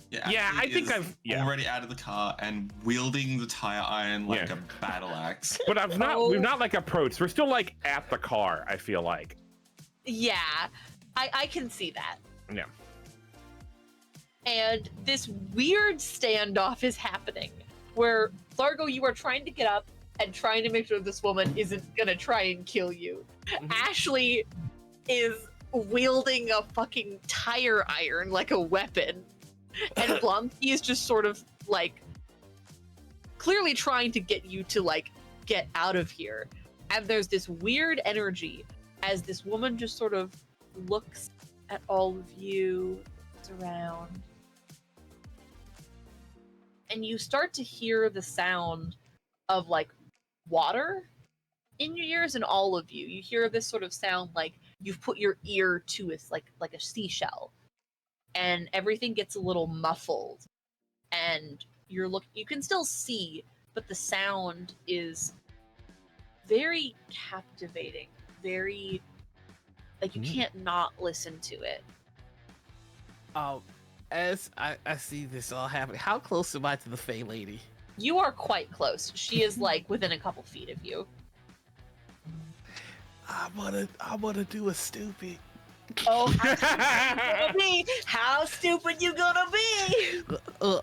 Yeah, I Ashley think is I've- yeah. already out of the car and wielding the tire iron like Yeah. a battle axe. But we've not like approached. We're still like at the car, I feel like. Yeah, I can see that. Yeah. And this weird standoff is happening where, Largo, you are trying to get up and trying to make sure this woman isn't gonna try and kill you. Mhm. Ashley is wielding a fucking tire iron like a weapon. And Blomsky is just sort of like clearly trying to get you to like get out of here. And there's this weird energy as this woman just sort of looks at all of you, looks around. And you start to hear the sound of like water in your ears, and all of you. You hear this sort of sound like you've put your ear to it, like a seashell. And everything gets a little muffled. And you can still see, but the sound is very captivating. Very like you can't not listen to it. As I see this all happening, how close am I to the Fae lady? You are quite close. She is like within a couple feet of you. I'm gonna do a stupid. Oh, how stupid you gonna be? How stupid you gonna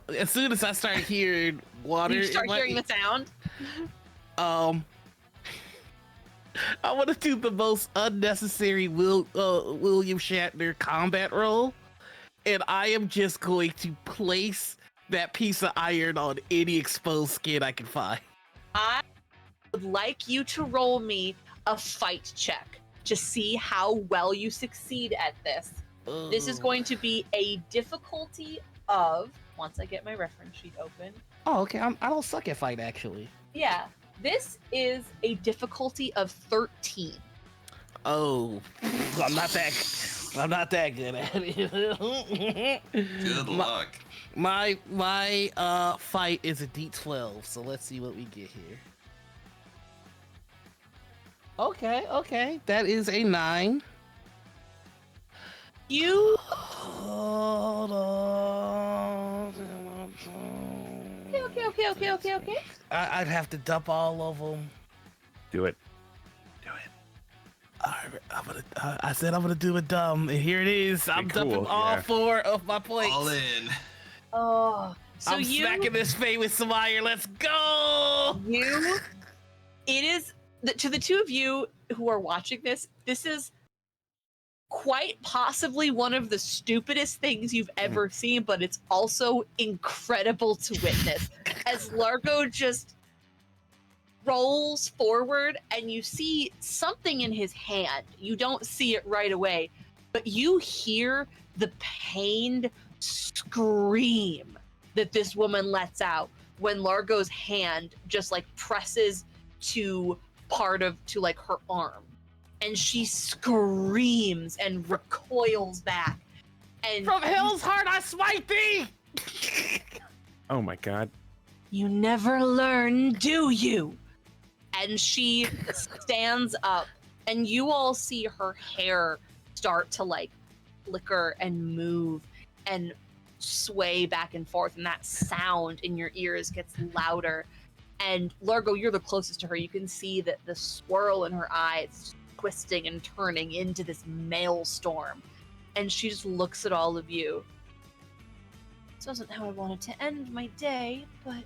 be? As soon as I start hearing water, You start in my hearing ear- the sound. I want to do the most unnecessary William Shatner combat role, and I am just going to place that piece of iron on any exposed skin I can find. I would like you to roll me a fight check to see how well you succeed at this. This is going to be a difficulty of, once I get my reference sheet open. Oh, okay. I don't suck at fight, actually. Yeah, this is a difficulty of 13. Oh, I'm not that good at it. Good luck. My fight is a D12, so let's see what we get here. Okay, that is a 9. You Hold on. okay. I'd have to dump all of them. Do it. I said I'm gonna do it dumb, and here it is. I'm cool, dumping all yeah. 4 of my plates. All in. Oh, so I'm smacking this Fae with some iron. Let's go! It is to the two of you who are watching this. This is quite possibly one of the stupidest things you've ever seen, but it's also incredible to witness as Largo just rolls forward and you see something in his hand. You don't see it right away, but you hear the pained scream that this woman lets out when Largo's hand just like presses to like her arm, and she screams and recoils back. And From hell's heart, I smite thee! Oh my god. you never learn, do you? And she stands up, and you all see her hair start to like flicker and move and sway back and forth, and that sound in your ears gets louder. And Largo, you're the closest to her. You can see that the swirl in her eyes twisting and turning into this maelstrom. And she just looks at all of you. This wasn't how I wanted to end my day, but...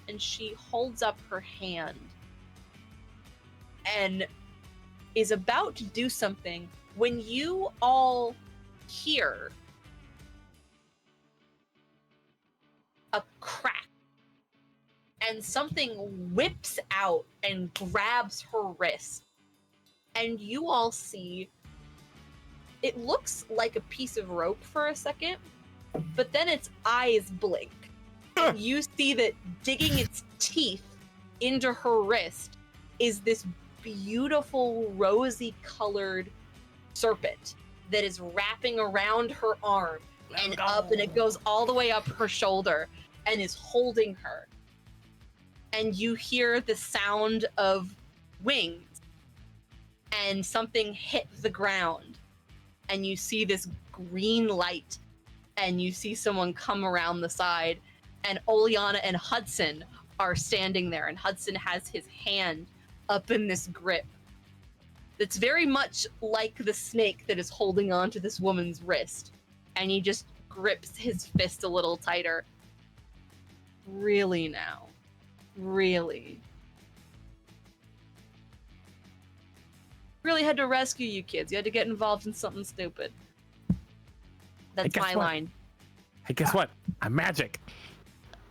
And she holds up her hand and is about to do something when you all hear a crack and something whips out and grabs her wrist. And you all see it looks like a piece of rope for a second, but then its eyes blink. And you see that digging its teeth into her wrist is this beautiful rosy colored serpent that is wrapping around her arm and up, and it goes all the way up her shoulder and is holding her. And you hear the sound of wings and something hit the ground, and you see this green light, and you see someone come around the side, and Oleana and Hudson are standing there, and Hudson has his hand up in this grip that's very much like the snake that is holding on to this woman's wrist, and he just grips his fist a little tighter. Really now? Really? Really had to rescue you kids. You had to get involved in something stupid. That's Hey, my what? line. Hey, guess what? I'm magic.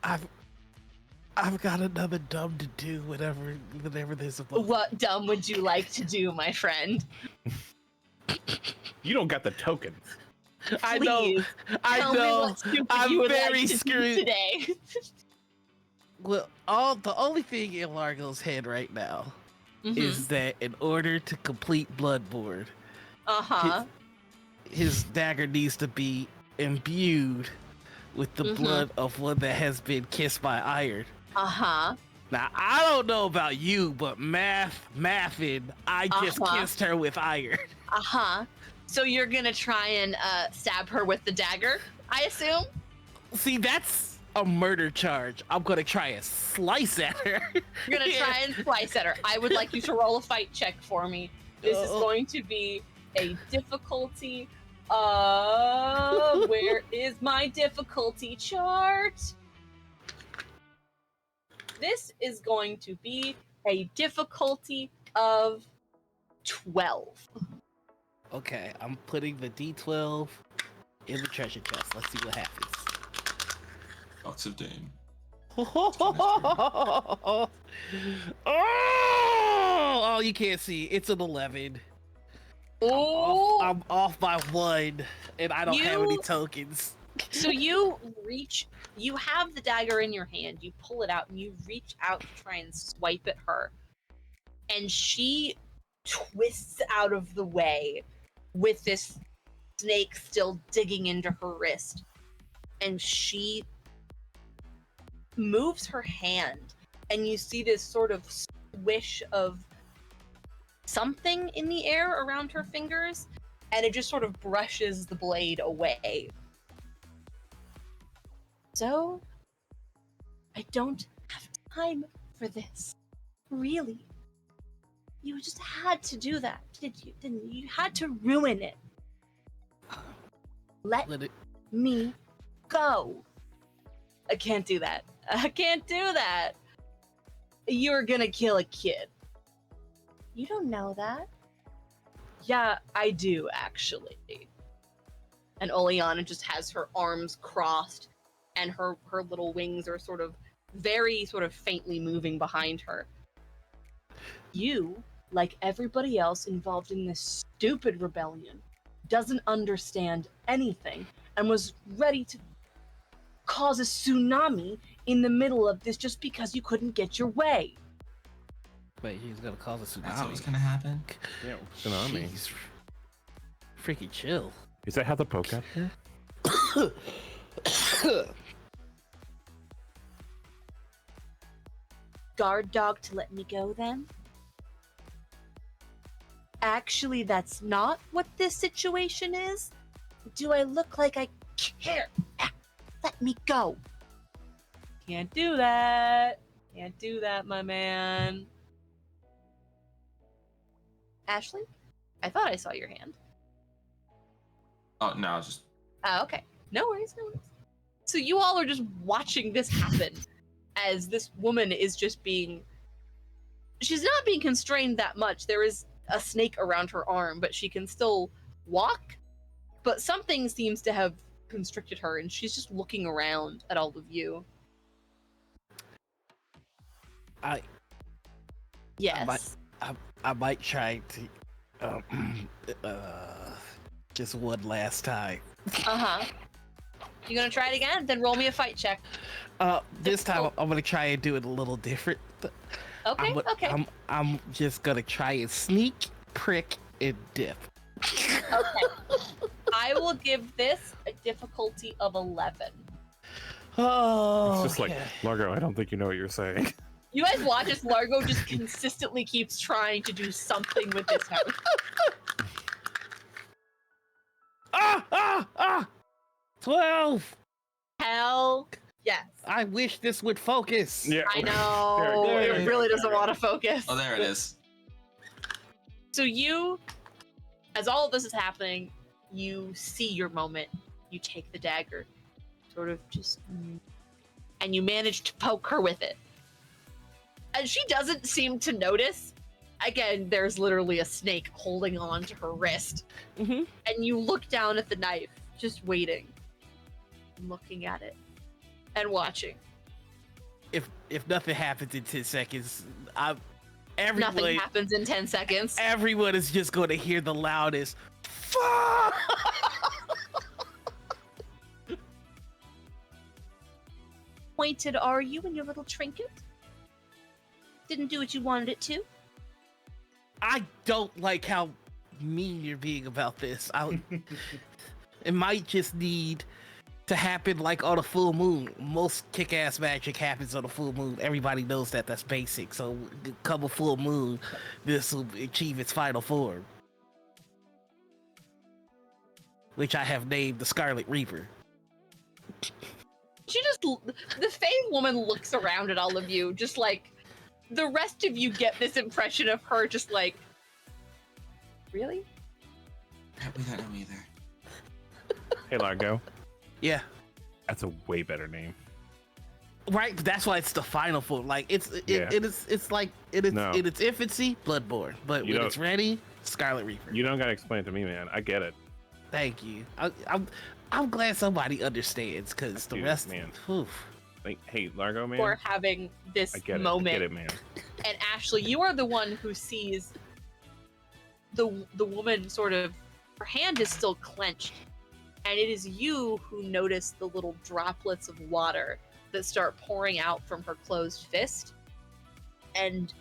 I've got another dumb to do whenever there's a moment. What dumb would you like to do, my friend? You don't got the tokens. I know. Please, I tell me know. what stupid I'm you would very like to do screwed. today. Well, the only thing in Largo's head right now Mhm. is that in order to complete Bloodborne, Uh-huh. his dagger needs to be imbued with the Mhm. blood of one that has been kissed by iron. Uh-huh. Now, I don't know about you, but Maffin, I just Uh-huh. kissed her with iron. Uh-huh. So you're gonna try and stab her with the dagger, I assume? See, that's a murder charge. I'm gonna try and slice at her. You're gonna try and slice at her. I would like you to roll a fight check for me. This is Oh. going to be a difficulty. Where is my difficulty chart? This is going to be a difficulty of 12. Okay, I'm putting the D12 in the treasure chest. Let's see what happens. Box of Doom. Oh, you can't see. It's an 11. Oh! I'm off by 1, and I don't have any You- tokens. So you have the dagger in your hand, you pull it out, and you reach out to try and swipe at her. And she twists out of the way with this snake still digging into her wrist. And she moves her hand, and you see this sort of swish of something in the air around her fingers, and it just sort of brushes the blade away. So, I don't have time for this. Really. You just had to do that, didn't you? You had to ruin it. Let Let it. me go. I can't do that. I can't do that. You're gonna kill a kid. You don't know that. Yeah, I do, actually. And Oleana just has her arms crossed, and her little wings are sort of faintly moving behind her. You, like everybody else involved in this stupid rebellion, doesn't understand anything and was ready to cause a tsunami in the middle of this just because you couldn't get your way. Wait, he's gonna cause a tsunami. That's what was gonna happen. Yeah, tsunami. Jeez. Freaking chill. Is that how the poke got here? Guard dog to let me go then? Actually, that's not what this situation is. Do I look like I care? Let me go. Can't do that. Can't do that, my man. Ashley? I thought I saw your hand. Oh no, I was just Oh, okay. No worries, no worries. So you all are just watching this happen as this woman is just being... She's not being constrained that much. There is a snake around her arm, but she can still walk. But something seems to have constricted her, and she's just looking around at all of you. Yes. I might try to just one last time. Uh-huh. You gonna try it again? Then roll me a fight check. This time I'm gonna try and do it a little different. Okay, okay. I'm just gonna try and sneak, prick, and dip. Okay. I will give this a difficulty of 11. Oh, It's just like, Largo, I don't think you know what you're saying. You guys watch as Largo just consistently keeps trying to do something with this house. 12! Hell yes. I wish this would focus. Yeah. I know. There it It is. really doesn't want to focus. oh, there it is. So you, as all of this is happening, you see your moment. You take the dagger, sort of just, and you manage to poke her with it. And she doesn't seem to notice. Again, there's literally a snake holding on to her wrist. Mm-hmm. And you look down at the knife, just waiting, looking at it, and watching. If nothing happens in 10 seconds, everyone, Nothing happens in 10 seconds. everyone is just going to hear the loudest fuck. Pointed are you in your little trinket? Didn't do what you wanted it to? I don't like how mean you're being about this. It might just need to happen like on a full moon. Most kick-ass magic happens on a full moon. Everybody knows that. That's basic. So come a full moon, this will achieve its final form, which I have named the Scarlet Reaper. She just, the Fae woman looks around at all of you, just like, the rest of you get this impression of her just like, really? We don't know either. Hey, Largo. Yeah. That's a way better name. Right, but that's why it's the final form. Like it's like in its infancy, Bloodborne, but when it's ready, Scarlet Reaper. You don't gotta explain it to me, man. I get it. Thank you. I'm glad somebody understands, because the rest, man. Oof. Like, hey, Largo, man. For having this I get moment. it. I get it, man. And Ashley, you are the one who sees the woman sort of, her hand is still clenched, and it is you who notice the little droplets of water that start pouring out from her closed fist. And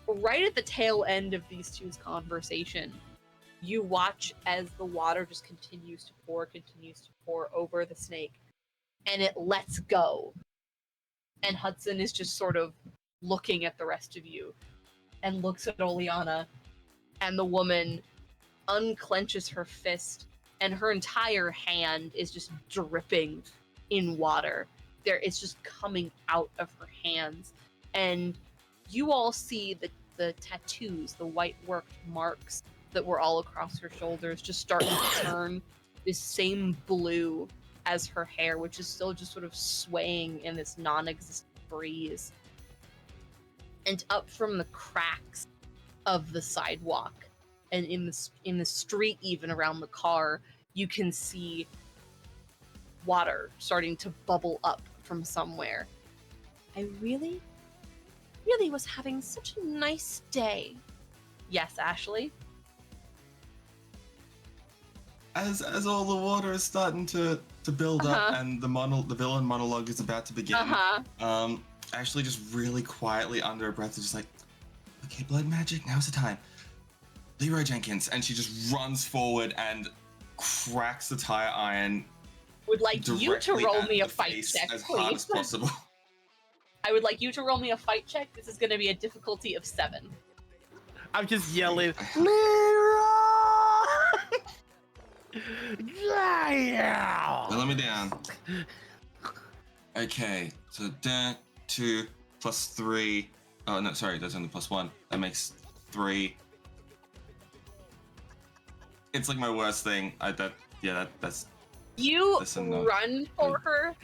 right at the tail end of these two's conversation, you watch as the water just continues to pour over the snake, and it lets go. And Hudson is just sort of looking at the rest of you and looks at Oleana, and the woman unclenches her fist, and her entire hand is just dripping in water. It's just coming out of her hands. And you all see the tattoos, the white worked marks that were all across her shoulders just starting to turn this same blue as her hair, which is still just sort of swaying in this non-existent breeze. And up from the cracks of the sidewalk and in the street, even around the car, you can see water starting to bubble up from somewhere. I really was having such a nice day. Yes, Ashley? As all the water is starting to build up and the villain monologue is about to begin, Ashley just really quietly under her breath is just like, okay, blood magic, now's the time. Leroy Jenkins. And she just runs forward and cracks the tire iron. Would like you to roll me a fight face check, as hard please. as possible. I would like you to roll me a fight check. This is going to be a difficulty of 7. I'm just yelling, Now let me down. Okay, so 2, plus 3. Oh, no, sorry, that's only plus 1. That makes 3. It's like my worst thing. That's You Listen, no. run for her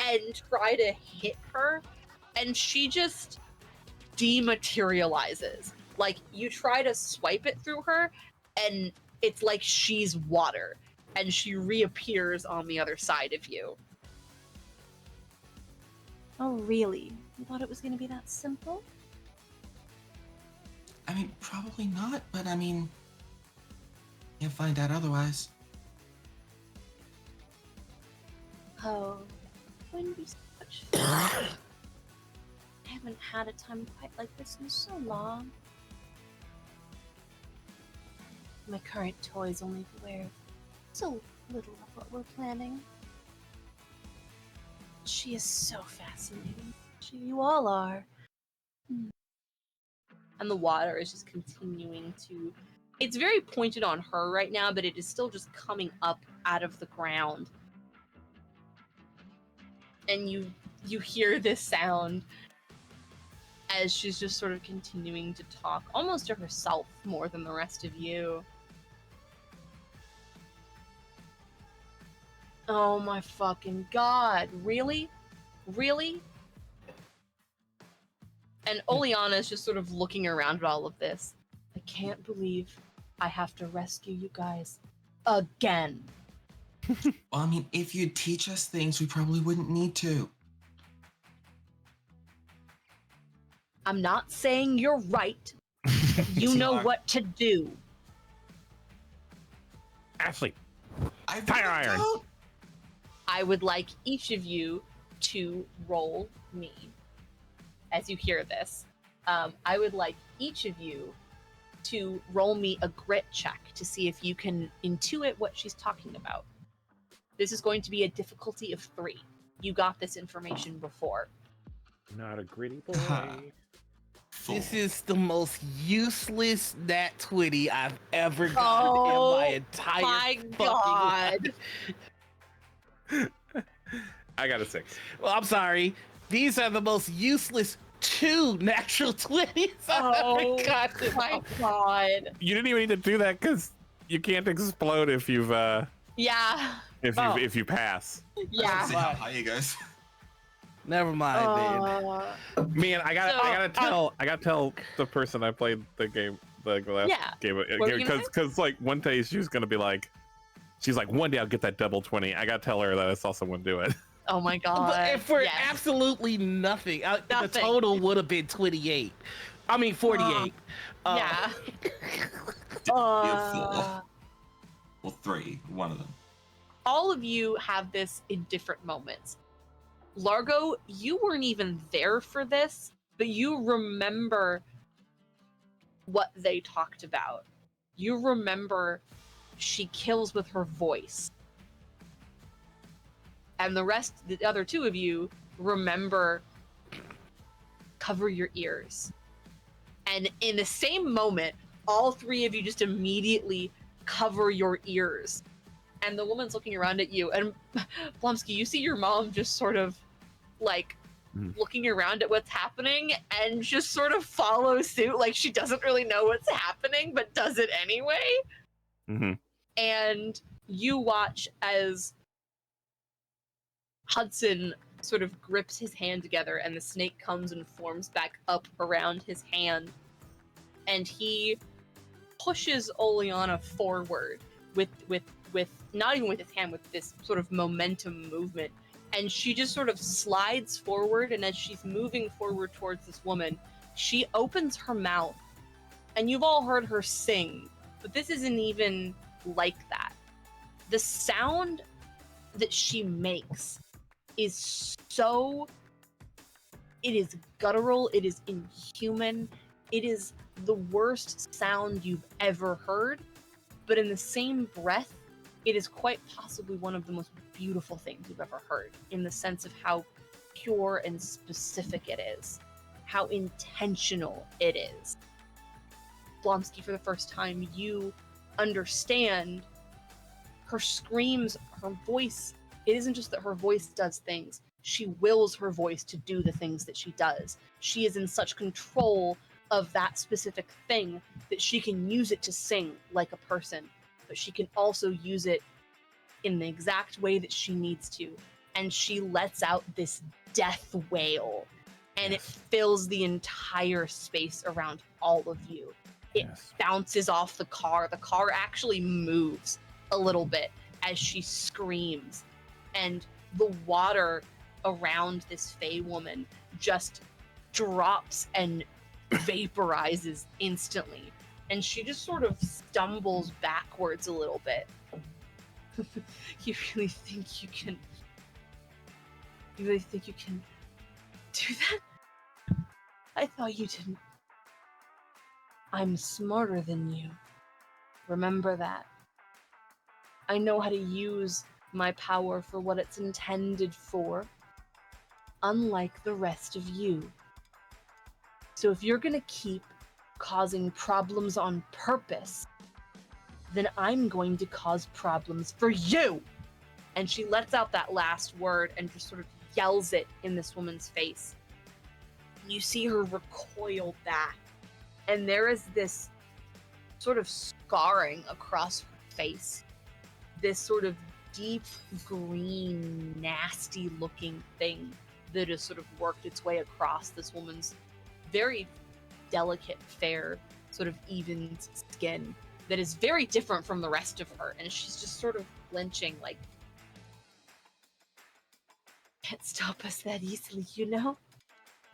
and try to hit her, and she just dematerializes. Like, you try to swipe it through her, and it's like she's water, and she reappears on the other side of you. Oh, really? You thought it was going to be that simple? I mean, probably not, but I mean, can't find out otherwise. Oh, wouldn't be so much fun. I haven't had a time quite like this in so long. My current toy's only aware of so little of what we're planning. She is so fascinating. You all are. And the water is just continuing to... It's very pointed on her right now, but it is still just coming up out of the ground. And you hear this sound as she's just sort of continuing to talk, almost to herself more than the rest of you. Oh my fucking god, really? Really? And Oleana is just sort of looking around at all of this. I can't believe I have to rescue you guys again. Well, I mean, if you'd teach us things, we probably wouldn't need to. I'm not saying you're right. You know what to do. Ashley, I Tire really iron. don't. I would like each of you to roll me as you hear this. I would like each of you to roll me a grit check to see if you can intuit what she's talking about. This is going to be a difficulty of 3. You got this information before. not a gritty boy. This is the most useless nat 20 I've ever gotten Oh in my entire my fucking god. life. I got a 6. Well, I'm sorry. These are the most useless 2 natural 20s I've Oh ever gotten. my god. You didn't even need to do that because you can't explode if you've Yeah. if you pass. Yeah. See how high it goes. Never mind, man. Man, I gotta So, tell the person I played the game, the last Yeah. game, What were you gonna because like one day she's gonna be like, she's like, one day I'll get that double 20. I gotta tell her that I saw someone do it. Oh my god. But if for yes. absolutely nothing, the Nothing. total would have been 28. I mean, 48. Yeah. You have 4. Well, 3. One of them. All of you have this in different moments. Largo, you weren't even there for this, but you remember what they talked about. You remember she kills with her voice. And the other 2 of you remember cover your ears. And in the same moment, all 3 of you just immediately cover your ears. And the woman's looking around at you, and Blomsky, you see your mom just sort of like looking around at what's happening and just sort of follow suit, like she doesn't really know what's happening, but does it anyway. Mm-hmm. And you watch as Hudson sort of grips his hand together and the snake comes and forms back up around his hand. And he pushes Oleana forward with not even with his hand, with this sort of momentum movement. And she just sort of slides forward, and as she's moving forward towards this woman, she opens her mouth. And you've all heard her sing, but this isn't even like that. The sound that she makes is so... It is guttural, it is inhuman, it is the worst sound you've ever heard, but in the same breath, it is quite possibly one of the most beautiful things you've ever heard, in the sense of how pure and specific it is, how intentional it is. Blomsky, for the first time, you understand her screams, her voice. It isn't just that her voice does things. she wills her voice to do the things that she does. She is in such control of that specific thing that she can use it to sing like a person, but she can also use it in the exact way that she needs to. And she lets out this death wail, and it fills the entire space around all of you. It bounces off the car. The car actually moves a little bit as she screams, and the water around this Fey woman just drops and vaporizes instantly, and she just sort of stumbles backwards a little bit. You really think you can do that? I thought you didn't. I'm smarter than you. Remember that. I know how to use my power for what it's intended for, unlike the rest of you. So if you're gonna keep causing problems on purpose, then I'm going to cause problems for you! And she lets out that last word and just sort of yells it in this woman's face. You see her recoil back, and there is this sort of scarring across her face. This sort of deep green, nasty looking thing that has sort of worked its way across this woman's very delicate, fair, sort of even skin that is very different from the rest of her. And she's just sort of flinching, like, can't stop us that easily, you know?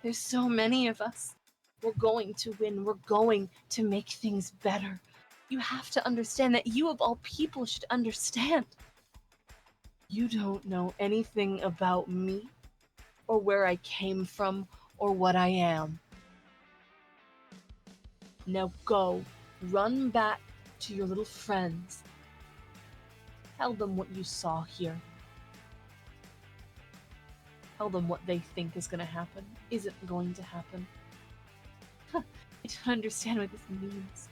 There's so many of us. We're going to win. We're going to make things better. You have to understand that you of all people should understand. You don't know anything about me, or where I came from, or what I am. Now go, run back to your little friends. Tell them what you saw here. Tell them what they think is going to happen isn't going to happen. I don't understand what this means.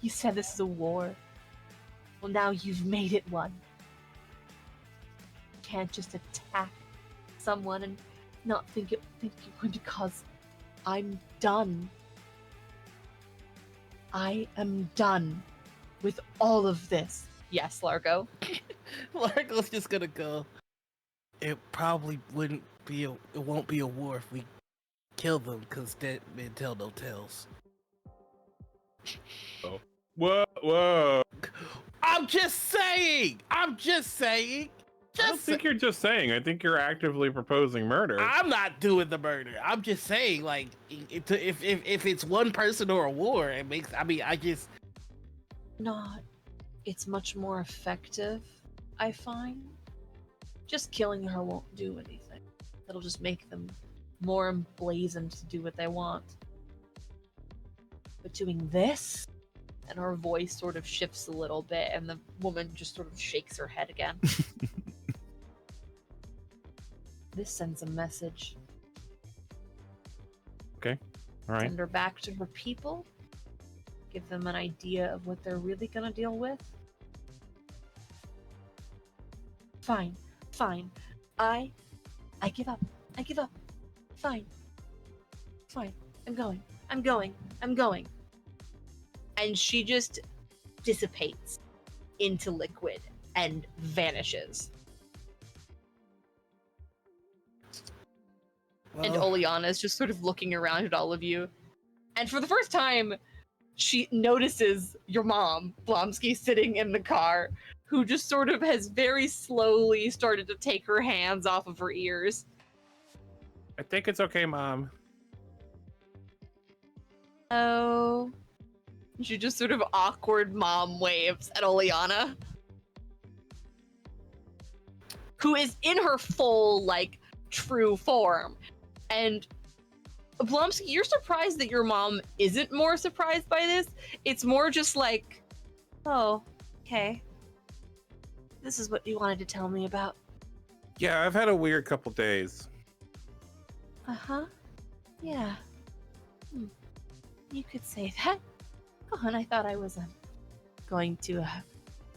You said this is a war. Well, now you've made it one. You can't just attack someone and not think you're going to cause... I'm done. I am done with all of this. Yes, Largo. Largo's just gonna go. It probably won't be a war if we kill them, because dead men tell no tales. Oh. Whoa. I'm just saying. I don't think you're just saying. I think you're actively proposing murder. I'm not doing the murder. I'm just saying, like, if it's one person or a war, it makes. I mean, I just. Not. It's much more effective, I find. Just killing her won't do anything. It'll just make them more emblazoned to do what they want. But doing this, and her voice sort of shifts a little bit, and the woman just sort of shakes her head again. This sends a message. Okay, all right. Send her back to her people. Give them an idea of what they're really gonna deal with. Fine. I give up. Fine. I'm going. And she just dissipates into liquid and vanishes. Well, And Oleana is just sort of looking around at all of you. And for the first time, she notices your mom, Blomsky, sitting in the car, who just sort of has very slowly started to take her hands off of her ears. I think it's okay, Mom. Oh. She just sort of awkward mom waves at Oleana, who is in her full, like, true form. And Blomsky, you're surprised that your mom isn't more surprised by this. It's more just like, Oh, okay. This is what you wanted to tell me about. Yeah, I've had a weird couple days. Uh-huh. Yeah. You could say that. Oh, and I thought I was going to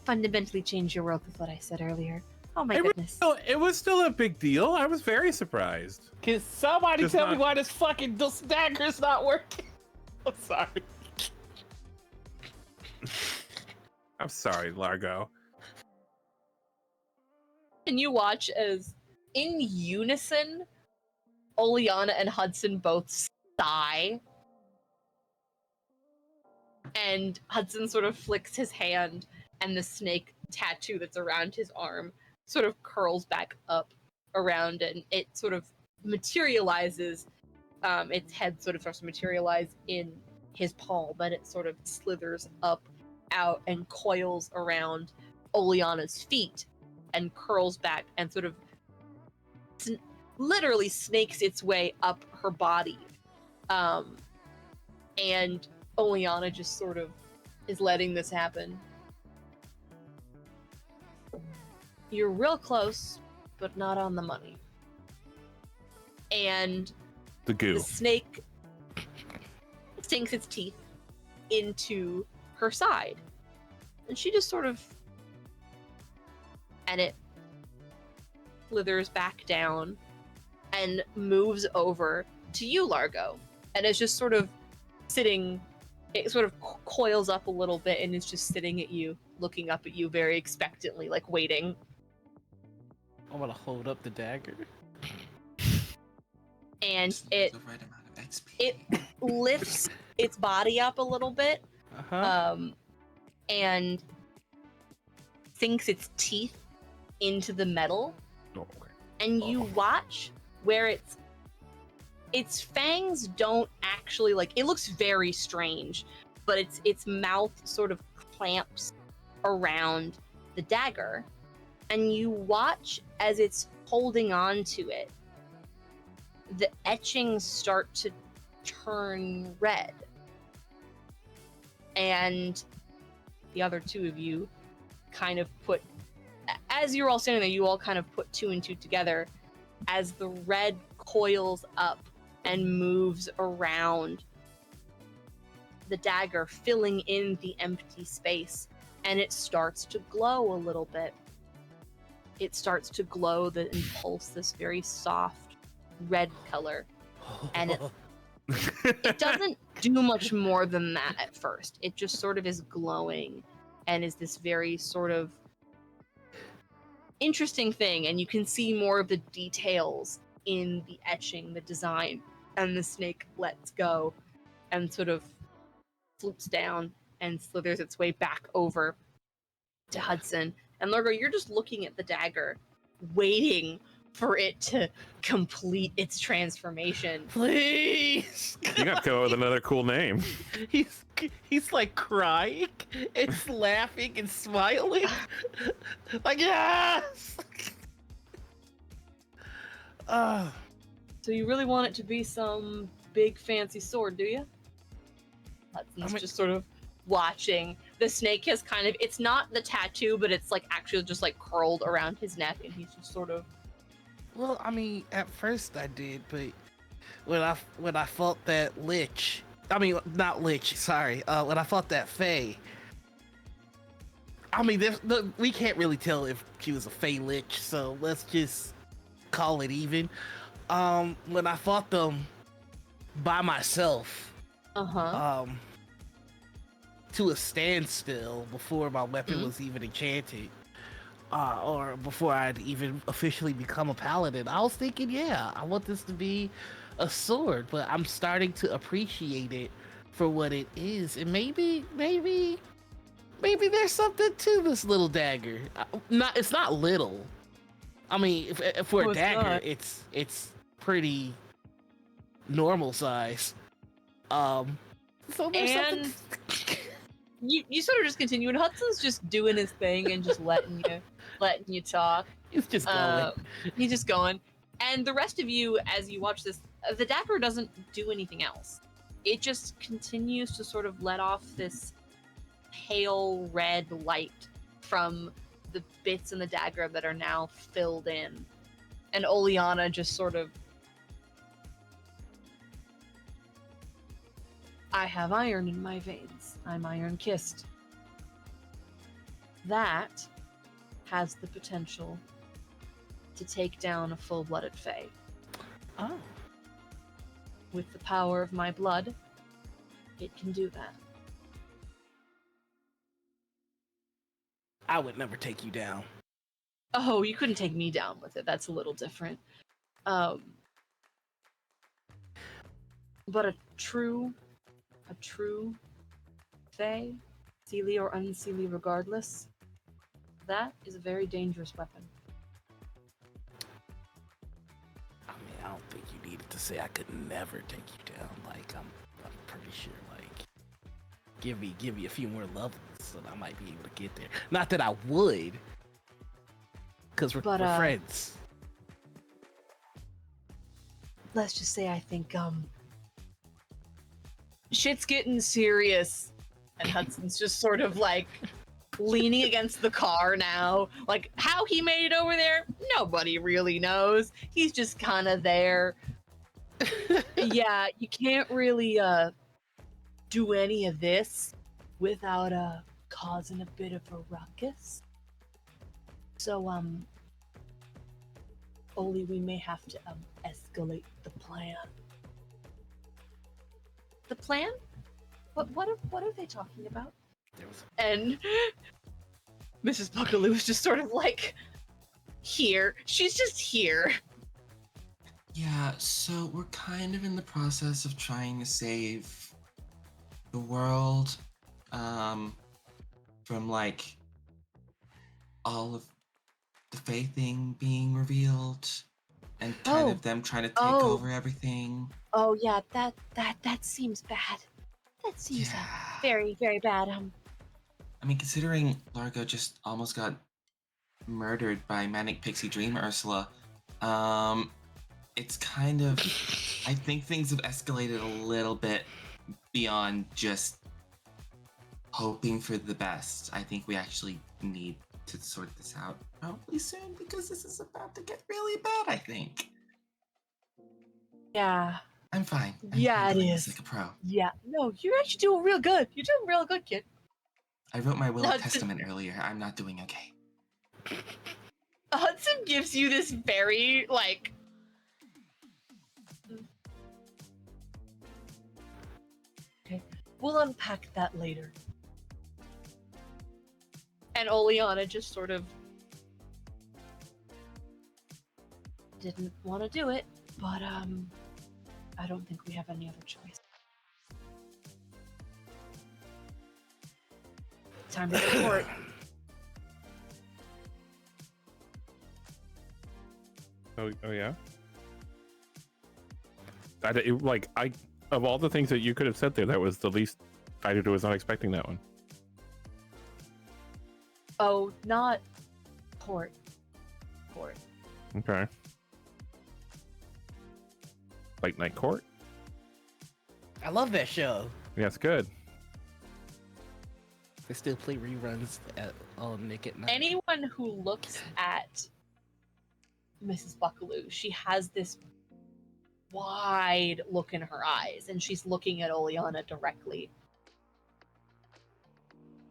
fundamentally change your world with what I said earlier. Oh my goodness. It was still a big deal. I was very surprised. Can somebody Just tell me not- why this fucking dagger's not working? I'm sorry. I'm sorry, Largo. And you watch as, in unison, Oleana and Hudson both sigh. And Hudson sort of flicks his hand, and the snake tattoo that's around his arm sort of curls back up around it, and it sort of materializes. Its head sort of starts to materialize in his palm, but it sort of slithers up, out, and coils around Oleana's feet, and curls back, and sort of literally snakes its way up her body. And Oleana just sort of is letting this happen. You're real close, but not on the money. And The goo. the snake sinks its teeth into her side. And she just sort of... And it slithers back down and moves over to you, Largo. And it's just sort of sitting... It sort of coils up a little bit and is just sitting at you, looking up at you very expectantly, like waiting. I'm gonna hold up the dagger. And Just it the right amount of XP. it lifts its body up a little bit, and sinks its teeth into the metal, Oh, okay. and you watch where its fangs don't actually, like, it looks very strange, but its mouth sort of clamps around the dagger, and you watch as it's holding on to it, the etchings start to turn red. And the other two of you kind of put, as you're all standing there, you all kind of put two and two together as the red coils up and moves around the dagger, filling in the empty space, and it starts to glow a little bit. It starts to glow and pulse this very soft red color, and it doesn't do much more than that at first. It just sort of is glowing and is this very sort of interesting thing, and you can see more of the details in the etching, the design, and the snake lets go and sort of floops down and slithers its way back over to Hudson. And Largo, you're just looking at the dagger, waiting for it to complete its transformation. Please. You got to go with another cool name. He's like crying and laughing and smiling. Like, yes. So you really want it to be some big fancy sword, do you? Hudson's just sort of watching. The snake has kind of, it's not the tattoo, but it's like actually just like curled around his neck, and he's just sort of... Well, I mean, at first I did, but when I fought that lich, I mean, not lich, sorry, when I fought that fae, I mean, we can't really tell if she was a fae lich, so let's just call it even. When I fought them by myself, to a standstill before my weapon was even enchanted, or before I'd even officially become a paladin, I was thinking, yeah, I want this to be a sword, but I'm starting to appreciate it for what it is, and maybe there's something to this little dagger. It's not little. I mean, if for a dagger, it's pretty normal size. So there's something. You sort of just continue, and Hudson's just doing his thing and just letting you talk. He's just going. He's just going. And the rest of you, as you watch this, the dagger doesn't do anything else. It just continues to sort of let off this pale red light from the bits in the dagger that are now filled in. And Oleana just sort of... I have iron in my veins. I'm iron-kissed. That has the potential to take down a full-blooded fae. Oh. With the power of my blood, it can do that. I would never take you down. Oh, you couldn't take me down with it. That's a little different. But a true fae, seelie or unseelie regardless, that is a very dangerous weapon. I mean, I don't think you needed to say I could never take you down. Like, I'm pretty sure, like, give me a few more levels and I might be able to get there. Not that I would, because we're friends. Let's just say I think, Shit's getting serious. And Hudson's just sort of like leaning against the car now. Like, how he made it over there, nobody really knows. He's just kind of there. Yeah, you can't really do any of this without causing a bit of a ruckus. So, Oli, we may have to escalate the plan. the plan? What are they talking about? And Mrs. Buckaloo is just sort of like here. She's just here. Yeah, so we're kind of in the process of trying to save the world from like all of the Fae thing being revealed and kind of them trying to take over everything. Oh yeah, that seems bad. That seems very, very bad. I mean, considering Largo just almost got murdered by Manic Pixie Dream Ursula, it's kind of, I think things have escalated a little bit beyond just hoping for the best. I think we actually need to sort this out probably soon because this is about to get really bad, I think. Yeah. I'm fine. Yeah, I'm it doing is. this like a pro. Yeah. No, you're actually doing real good. You're doing real good, kid. I wrote my will of Hudson- testament earlier. I'm not doing okay. Hudson gives you this very like Okay. We'll unpack that later. and Oleana just sort of Didn't want to do it, but I don't think we have any other choice. Time to report. Oh yeah. Of all the things that you could have said there, that was the least. I was not expecting that one. Oh, not port. Port. Okay. Late Night Court. I love that show. Yeah, it's good. They still play reruns on Nick at Night. anyone who looks at Mrs. Buckaloo, she has this wide look in her eyes, and she's looking at Oleana directly.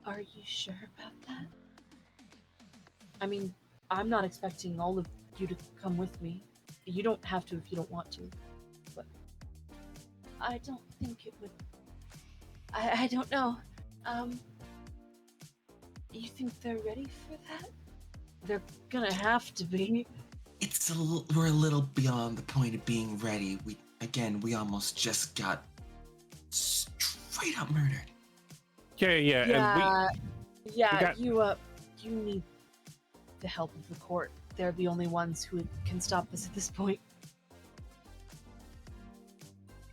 Are you sure about that? I mean, I'm not expecting all of you to come with me. You don't have to if you don't want to. But I don't think it would. I don't know. You think they're ready for that? They're gonna have to be. We're a little beyond the point of being ready. We almost just got straight up murdered. Yeah. You need the help of the court. They're the only ones who can stop this at this point.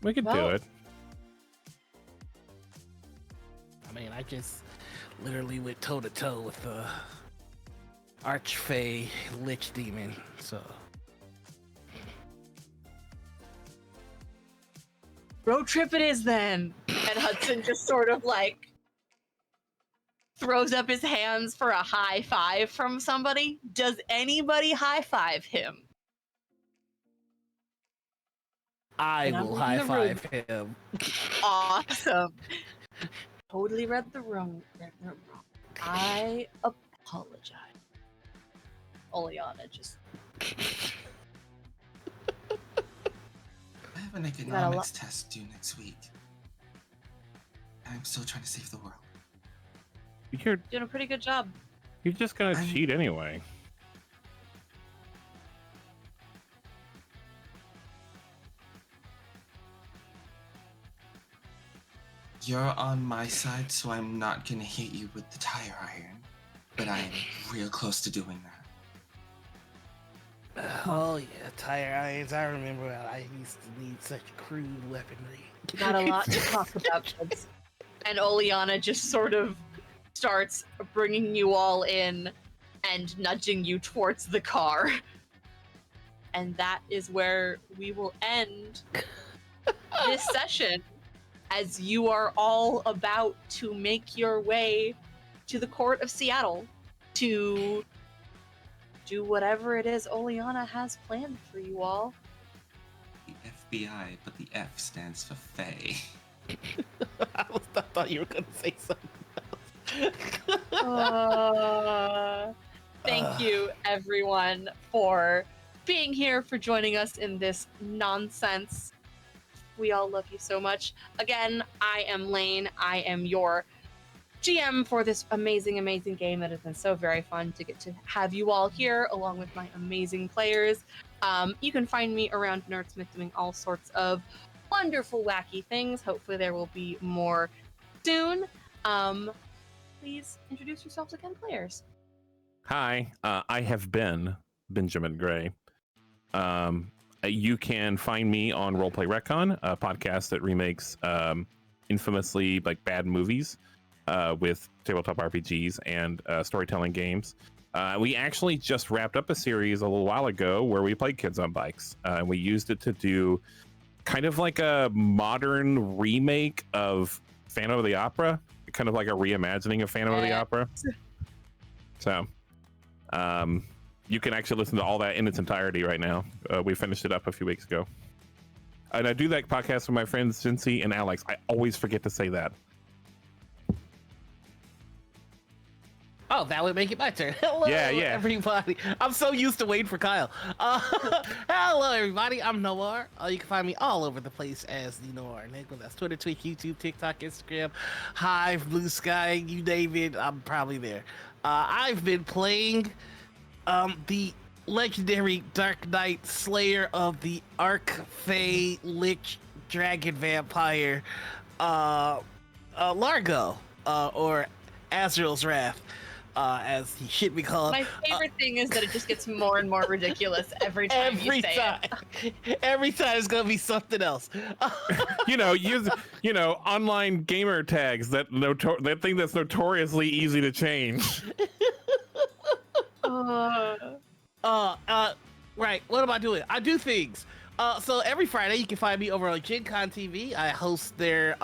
We could do Well- it. I mean, I just literally went toe to toe with the Archfey Lich Demon, so. Road trip it is then. And Hudson just sort of like throws up his hands for a high five from somebody. Does anybody high five him? I And I'm will in high the five him. Awesome. Totally read the wrong. I apologize. Oleana just I have an economics test due next week. I'm still trying to save the world. You're Doing a pretty good job. just gonna cheat anyway. You're on my side, so I'm not gonna hit you with the tire iron. But I am real close to doing that. Oh yeah, tire irons. I remember when I used to need such crude weaponry. Not a lot to talk about, kids. And Oleana just sort of starts bringing you all in and nudging you towards the car. And that is where we will end this session, as you are all about to make your way to the court of Seattle to do whatever it is Oleana has planned for you all. The FBI, but the F stands for Faye. I thought you were gonna say something Thank you, everyone, for being here, for joining us in this nonsense. We all love you so much. Again, I am Lane. I am your GM for this amazing, amazing game. That has been so very fun to get to have you all here along with my amazing players. You can find me around Nerdsmith doing all sorts of wonderful, wacky things. Hopefully there will be more soon. Please introduce yourselves again, players. Hi, I have been Benjamin Gray. You can find me on Roleplay Retcon, a podcast that remakes infamously like bad movies with tabletop RPGs and storytelling games. We actually just wrapped up a series a little while ago where we played Kids on Bikes. We used it to do kind of like a modern remake of Phantom of the Opera, kind of like a reimagining of Phantom of the Opera. So you can actually listen to all that in its entirety right now. We finished it up a few weeks ago. And I do that podcast with my friends Cincy and Alex. I always forget to say that. Oh, that would make it my turn. Hello, everybody. I'm so used to waiting for Kyle. Hello, everybody. I'm Noir. You can find me all over the place as the Noir Enigma. That's Twitter, Twitch, YouTube, TikTok, Instagram, Hive, Blue Sky, you name it. I'm probably there. I've been playing the legendary Dark Knight Slayer of the Arc Fae Lich Dragon Vampire, Largo, or Azrael's Wrath. As he should be called. My favorite thing is that it just gets more and more ridiculous every time you say it. Every time it's gonna be something else. Use online gamer tags that thing that's notoriously easy to change. Right. What am I doing? I do things. So every Friday you can find me over on Gen Con TV. I host their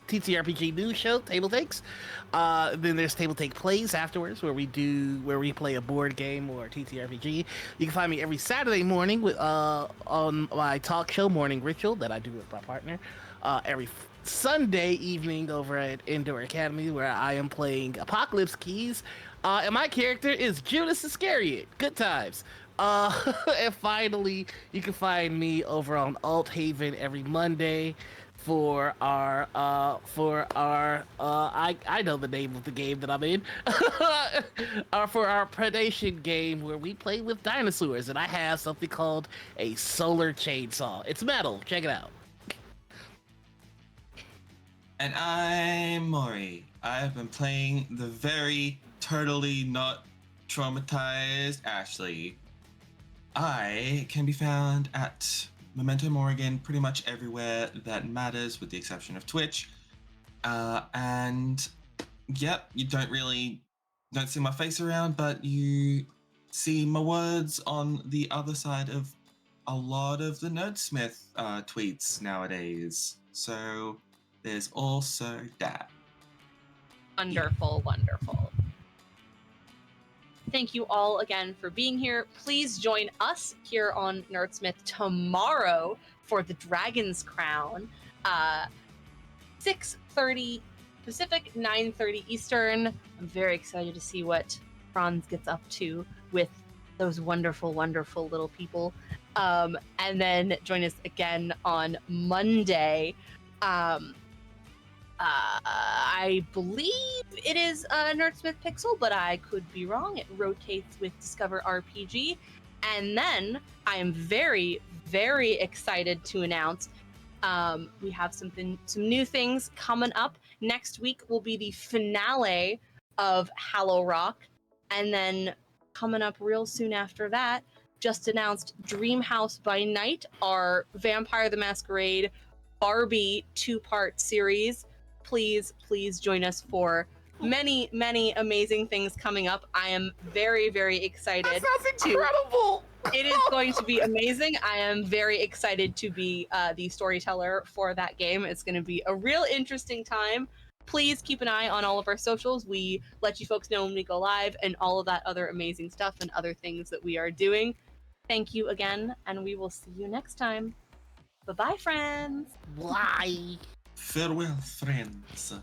TTRPG news show, Table Takes. Then there's Table Take Plays afterwards, where we play a board game or TTRPG. You can find me every Saturday morning with on my talk show, Morning Ritual, that I do with my partner. Every Sunday evening over at Indoor Academy, where I am playing Apocalypse Keys. And my character is Judas Iscariot. Good times. And finally, you can find me over on Alt Haven every Monday for our I know the name of the game that I'm in. For our predation game where we play with dinosaurs, and I have something called a solar chainsaw. It's metal. Check it out. And I'm Maury. I've been playing the very turtly not traumatized Ashley. I can be found at Memento Morgan pretty much everywhere that matters, with the exception of Twitch. And yep, you don't see my face around, but you see my words on the other side of a lot of the Nerdsmith tweets nowadays. So there's also that. Wonderful, wonderful. Thank you all again for being here. Please join us here on Nerdsmith tomorrow for the Dragon's Crown. 6:30 Pacific, 9:30 Eastern. I'm very excited to see what Franz gets up to with those wonderful, wonderful little people. And then join us again on Monday. I believe it is Nerdsmith Pixel, but I could be wrong. It rotates with Discover RPG. And then I am very, very excited to announce we have some new things coming up. Next week will be the finale of Hallow Rock. And then coming up real soon after that, just announced Dreamhouse by Night, our Vampire the Masquerade Barbie 2-part series. Please join us for many, many amazing things coming up. I am very, very excited. That sounds incredible! It is going to be amazing. I am very excited to be the storyteller for that game. It's going to be a real interesting time. Please keep an eye on all of our socials. We let you folks know when we go live and all of that other amazing stuff and other things that we are doing. Thank you again, and we will see you next time. Bye-bye, friends. Bye. Farewell, friends.